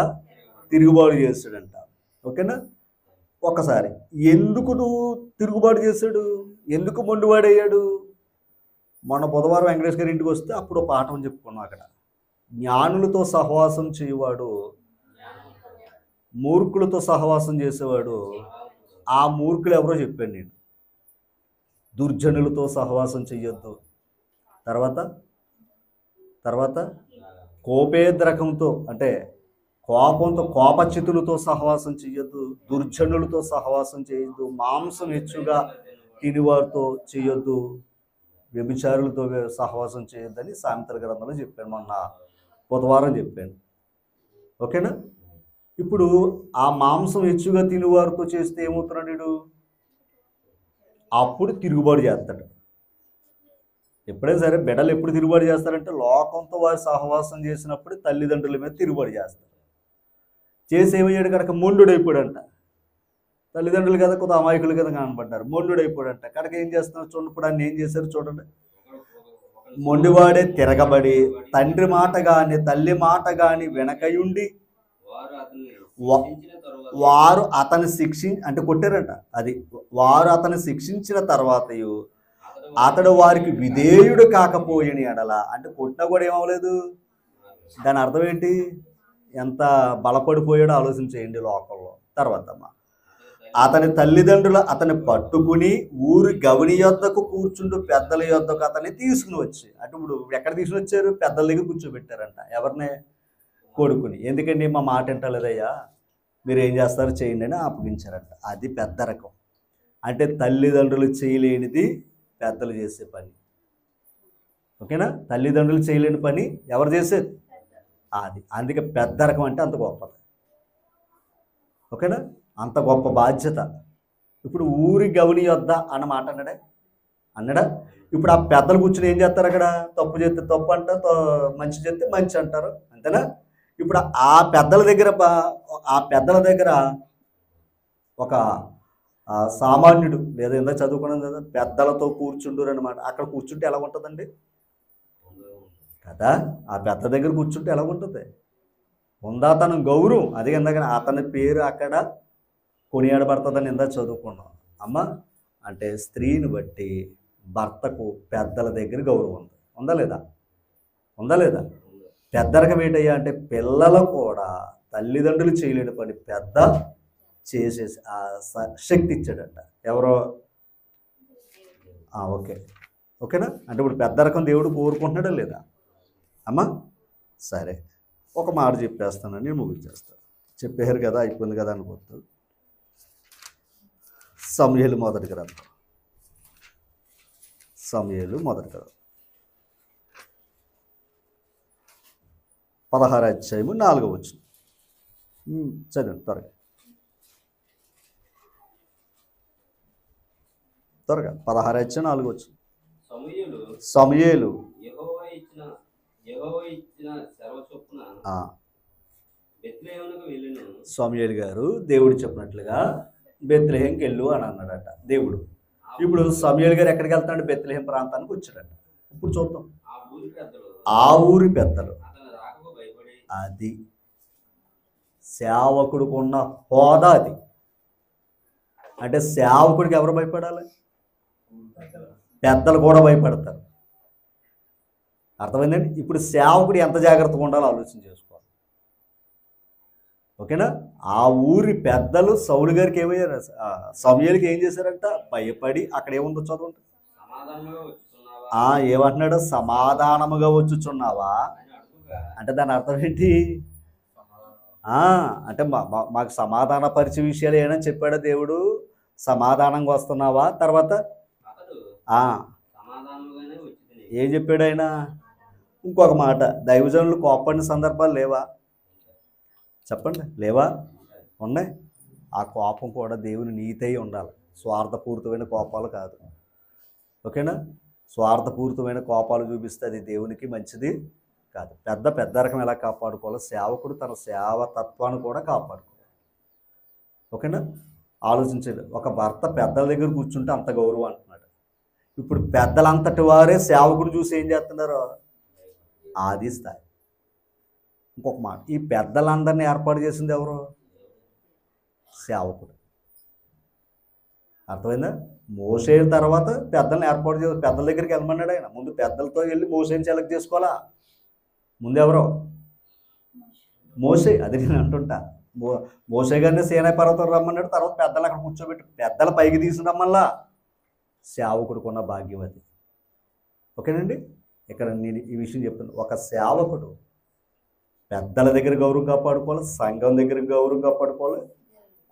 తిరుగుబాటు చేస్తాడంట. ఓకేనా? ఒకసారి ఎందుకు నువ్వు తిరుగుబాటు చేశాడు? ఎందుకు మొండివాడయ్యాడు? మొన్న బుధవారం వెంకటేష్ గారి ఇంటికి వస్తే అప్పుడు పాఠం చెప్పుకున్నాం. అక్కడ జ్ఞానులతో సహవాసం చేయవాడు మూర్ఖులతో సహవాసం చేసేవాడు. ఆ మూర్ఖులు ఎవరో చెప్పాను నేను. దుర్జనులతో సహవాసం చెయ్యొద్దు. తర్వాత కోపేద్రకంతో అంటే కోపంతో కోపచితులతో సహవాసం చెయ్యొద్దు. దుర్జనులతో సహవాసం చేయొద్దు. మాంసం హెచ్చుగా తినివారితో చేయొద్దు. వ్యభిచారులతో సహవాసం చేయొద్దని సామెతల గ్రంథంలో చెప్పాను. మొన్న బుధవారం చెప్పాను. ఓకేనా? ఇప్పుడు ఆ మాంసం హెచ్చుగా తినివారితో చేస్తే ఏమవుతున్నాడు వీడు? అప్పుడు తిరుగుబాటు చేస్తాడు. ఎప్పుడైనా సరే బిడ్డలు ఎప్పుడు తిరుగుబాటు చేస్తారంటే లోకంతో వారి సహవాసం చేసినప్పుడు తల్లిదండ్రుల మీద తిరుగుబాటు చేస్తారు. చేసి ఏమయ్యాడు కనుక మొండుడైపోయాడంట. తల్లిదండ్రులు కదా కొద్ది అమాయకులు కదా కనపడ్డారు. మొండుడైపోయాడంట. కనుక ఏం చేస్తున్నారు చూడండి. ఇప్పుడు ఆయన ఏం చేశారు చూడండి. మొండివాడే తిరగబడి తండ్రి మాట గాని తల్లి మాట గాని వెనకయుండి వారు అతని అంటే కొట్టారంట. అది వారు అతను శిక్షించిన తర్వాతయు అతడు వారికి విధేయుడు కాకపోయిన ఎడల, అంటే కొట్టినా కూడా ఏమవలేదు. దాని అర్థం ఏంటి? ఎంత బలపడిపోయాడో ఆలోచన చేయండి లోకంలో. తర్వాత అతని తల్లిదండ్రులు అతన్ని పట్టుకుని ఊరి గవని యొద్దకు కూర్చుంటూ పెద్దల యొద్దకు అతన్ని తీసుకుని వచ్చి, అంటే ఇప్పుడు ఎక్కడ తీసుకుని వచ్చారు? పెద్దల దగ్గర కూర్చోబెట్టారంట. ఎవరిని? కొడుకుని. ఎందుకండి మా మాట వింటలేదయ్యా, మీరు ఏం చేస్తారో చేయండి అని అప్పగించారంట. అది పెద్ద రకం. అంటే తల్లిదండ్రులు చేయలేనిది పెద్దలు చేసే పని. ఓకేనా? తల్లిదండ్రులు చేయలేని పని ఎవరు చేసేది? అది. అందుకే పెద్ద రకం అంటే అంత గొప్పది. ఓకేనా? అంత గొప్ప బాధ్యత. ఇప్పుడు ఊరి గవని యొద్ద అన్న మాట అన్నాడా? ఇప్పుడు ఆ పెద్దలు కూర్చుని ఏం చేస్తారు? అక్కడ తప్పు చేస్తే తప్పు అంటారు, మంచి చేస్తే మంచి అంటారు. అంతేనా? ఇప్పుడు ఆ పెద్దల దగ్గర ఒక సామాన్యుడు లేదా ఎంత చదువుకున్నాం కదా, పెద్దలతో కూర్చుండరు అనమాట. అక్కడ కూర్చుంటే ఎలా ఉంటుందండి కదా? ఆ పెద్ద దగ్గర కూర్చుంటే ఎలా ఉంటుంది? ఉందాతనం గౌరవం. అది ఎందుకని అతని పేరు అక్కడ కొనియాడబడుతుందని ఎంత చదువుకున్నాం. అమ్మ అంటే స్త్రీని బట్టి భర్తకు పెద్దల దగ్గర గౌరవం ఉంది. ఉందా లేదా? పెద్దరకం ఏంటయ్యా అంటే పిల్లలు కూడా తల్లిదండ్రులు చేయలేని పని పెద్ద చేసేసి ఆ శక్తి ఇచ్చాడంట. ఎవరో? ఓకేనా? అంటే ఇప్పుడు పెద్ద రకం దేవుడు కోరుకుంటున్నాడా లేదా అమ్మా? సరే, ఒక మాట చెప్పేస్తానని నేను ముగించేస్తాను. చెప్పారు కదా, అయిపోయింది కదా అనుకోవద్దు. సమూయేలు మొదటి గ్రంథం 16వ అధ్యాయము 4వ వచనం చదివండి త్వరగా. 16వ అధ్యాయం 4వ వచనం. సమూయేలు సమూయేలు గారు దేవుడు చెప్పినట్లుగా బెత్లెహేంకి వెళ్ళు అని అన్నాడట దేవుడు. ఇప్పుడు సమూయేలు గారు ఎక్కడికి వెళ్తాడు? బెత్లెహేం ప్రాంతానికి వచ్చాడట. ఇప్పుడు చూద్దాం. ఆ ఊరి పెద్దలు, అది సేవకుడికి ఉన్న హోదా. అది అంటే సేవకుడికి ఎవరు భయపడాలి? పెద్దలు కూడా భయపడతారు. అర్థమైందండి? ఇప్పుడు సేవకుడు ఎంత జాగ్రత్తగా ఉండాలో ఆలోచన చేసుకోవాలి. ఓకేనా? ఆ ఊరి పెద్దలు సౌలు గారికి ఏమయ్యారు? సమూయేలుకి ఏం చేశారంట? భయపడి అక్కడ ఏముందో చదవండి. ఏమంటున్నాడు? సమాధానముగా వచ్చుచున్నావా అంటే దాని అర్థం ఏంటి? అంటే మాకు సమాధాన పరిచయ విషయాలు ఏమైనా చెప్పాడా దేవుడు? సమాధానంగా వస్తున్నావా? తర్వాత ఏం చెప్పాడు ఆయన? ఇంకొక మాట, దైవజనులు కోపడిన సందర్భాలు లేవా? చెప్పండి, లేవా? ఉన్నాయి. ఆ కోపం కూడా దేవుని నీతి అయి ఉండాలి. స్వార్థపూరితమైన కోపాలు కాదు. ఓకేనా? స్వార్థపూరితమైన కోపాలు చూపిస్తే అది దేవునికి మంచిది కాదు. పెద్దరికం ఎలా కాపాడుకోవాలో సేవకుడు తన సేవతత్వాన్ని కూడా కాపాడుకోవాలి. ఓకేనా? ఆలోచించండి. ఒక భర్త పెద్దల దగ్గర కూర్చుంటే అంత గౌరవం అంటున్నాడు. ఇప్పుడు పెద్దలంతటి వారే సేవకుడు చూసి ఏం చేస్తున్నారు? ఆది స్థాయి. ఇంకొక మాట, ఈ పెద్దలందరినీ ఏర్పాటు చేసింది ఎవరు? సేవకుడు. అర్థమైందా? మోసే తర్వాత పెద్దల్ని ఏర్పాటు చేసి పెద్దల దగ్గరికి వెళ్ళమన్నాడు ఆయన. ముందు పెద్దలతో వెళ్ళి మోసేని సెలెక్ట్ చేసుకోవాలా? ముందు ఎవరో మోసే. అది నేను అంటుంటా. మోసే గారిని సీనాయి పర్వతం రమ్మన్నాడు. తర్వాత పెద్దలు అక్కడ కూర్చోబెట్టి పెద్దల పైకి తీసుకురమ్మల్లా సేవకుడుకున్న భాగ్యం అది. ఓకేనండి? ఇక్కడ నేను ఈ విషయం చెప్తాను. ఒక సేవకుడు పెద్దల దగ్గర గౌరవం కాపాడుకోవాలి, సంఘం దగ్గర గౌరవం కాపాడుకోవాలి,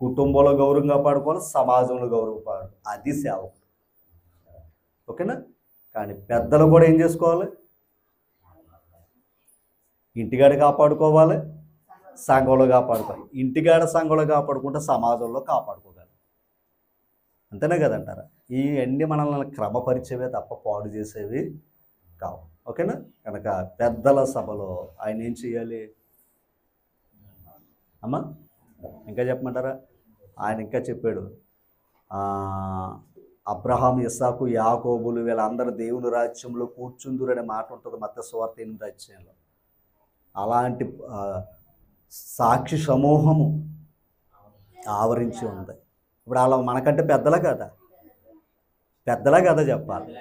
కుటుంబంలో గౌరవం కాపాడుకోవాలి, సమాజంలో గౌరవం కాపాడు. అది సేవకుడు. ఓకేనా? కానీ పెద్దలు కూడా ఏం చేసుకోవాలి? ఇంటిగాడ కాపాడుకోవాలి, సంఘంలో కాపాడుకోవాలి. ఇంటిగాడ సంఘంలో కాపాడుకుంటే సమాజంలో కాపాడుకోగలరు. అంతేనే కదంటారా? ఇవన్నీ మనల్ని క్రమపరిచేవే తప్ప పాడు చేసేవి కావు. ఓకేనా? కనుక పెద్దల సభలో ఆయన ఏం చేయాలి అమ్మా? ఇంకా చెప్పమంటారా? ఆయన ఇంకా చెప్పాడు, అబ్రహాం, ఇస్సాకు, యాకోబులు వీళ్ళందరూ దేవుని రాజ్యంలో కూర్చుందురు అనే మాట ఉంటుంది మత్తయి సువార్త 8వ అధ్యాయంలో. అలాంటి సాక్షి సమూహము ఆవరించి ఉంది. ఇప్పుడు అలా మనకంటే పెద్దలా కదా? పెద్దలా కదా చెప్పాలి.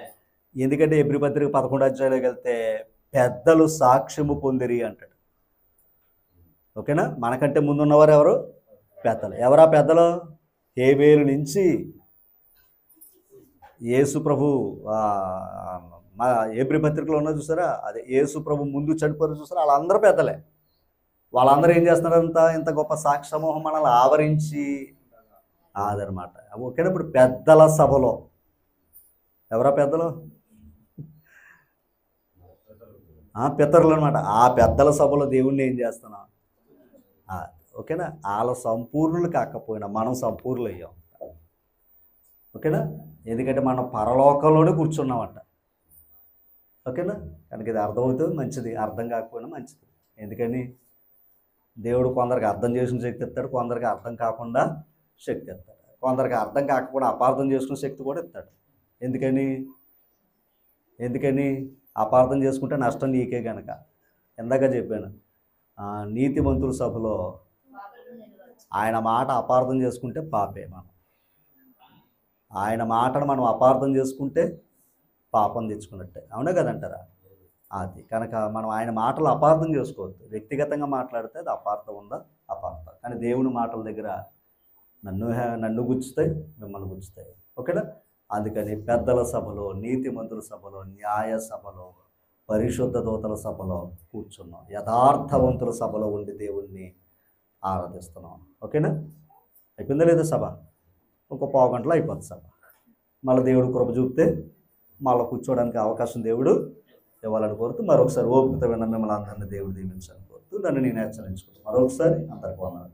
ఎందుకంటే ఎబ్రీ పత్రిక 11వ అధ్యాయంలోకి వెళ్తే పెద్దలు సాక్ష్యము పొందిరి అంటాడు. ఓకేనా? మనకంటే ముందున్నవారు ఎవరు? పెద్దలు. ఎవరా పెద్దలు? హేబేలు నుంచి యేసు ప్రభు మా ఎబ్రీ పత్రికలో ఉన్న చూసారా, అదే యేసు ప్రభు ముందు చనిపోయారు చూసారా, వాళ్ళందరూ పెద్దలే. వాళ్ళందరూ ఏం చేస్తున్నారంత? ఇంత గొప్ప సాక్షి సమూహం మనల్ని ఆవరించి అదనమాట. ఓకేనా? ఇప్పుడు పెద్దల సభలో ఎవరా పెద్దలు? పితరులు అనమాట. ఆ పెద్దల సభలో దేవుణ్ణి ఏం చేస్తున్నాం? ఓకేనా? వాళ్ళ సంపూర్ణులు కాకపోయినా మనం సంపూర్ణులు అయ్యాం. ఓకేనా? ఎందుకంటే మనం పరలోకంలోనే కూర్చున్నామంట. ఓకేనా? కనుక ఇది అర్థమవుతుంది మంచిది, అర్థం కాకపోయినా మంచిది. ఎందుకని? దేవుడు కొందరికి అర్థం చేసిన శక్తి ఇస్తాడు, కొందరికి అర్థం కాకుండా శక్తి ఇస్తాడు, కొందరికి అర్థం కాకపోయినా అపార్థం చేసుకునే శక్తి కూడా ఇస్తాడు. ఎందుకని అపార్థం చేసుకుంటే నష్టం నీకే కనుక. ఇందాక చెప్పాను, నీతిమంతుల సభలో ఆయన మాట అపార్థం చేసుకుంటే పాపే. ఆయన మాటను మనం అపార్థం చేసుకుంటే పాపం తెచ్చుకున్నట్టే. అవునా కదంటారా? అది కనుక మనం ఆయన మాటలు అపార్థం చేసుకోవద్దు. వ్యక్తిగతంగా మాట్లాడితే అది అపార్థం ఉందా? అపార్థం. కానీ దేవుని మాటల దగ్గర నన్ను గుచ్చుతాయి, మిమ్మల్ని గుచ్చుతాయి. ఓకేనా? అందుకని పెద్దల సభలో, నీతిమంతుల సభలో, న్యాయ సభలో, పరిశుద్ధ దూతల సభలో కూర్చున్నాం. యథార్థవంతుల సభలో ఉండి దేవుణ్ణి ఆరాధిస్తున్నాం. ఓకేనా? అయిపోయిందా లేదా సభ? ఒక పావు గంటలో అయిపోతుంది సభ. మళ్ళీ దేవుడు కృప చూపితే మళ్ళీ కూర్చోవడానికి అవకాశం దేవుడు ఇవ్వాలని కోరుతూ మరొకసారి ఓపికతో విన్న మిమ్మల్ని అందరినీ దేవుడు దీవించాలని కోరుతూ నన్ను నేను హెచ్చరించుకుంటాను. మరొకసారి అందరికీ వందనాలు.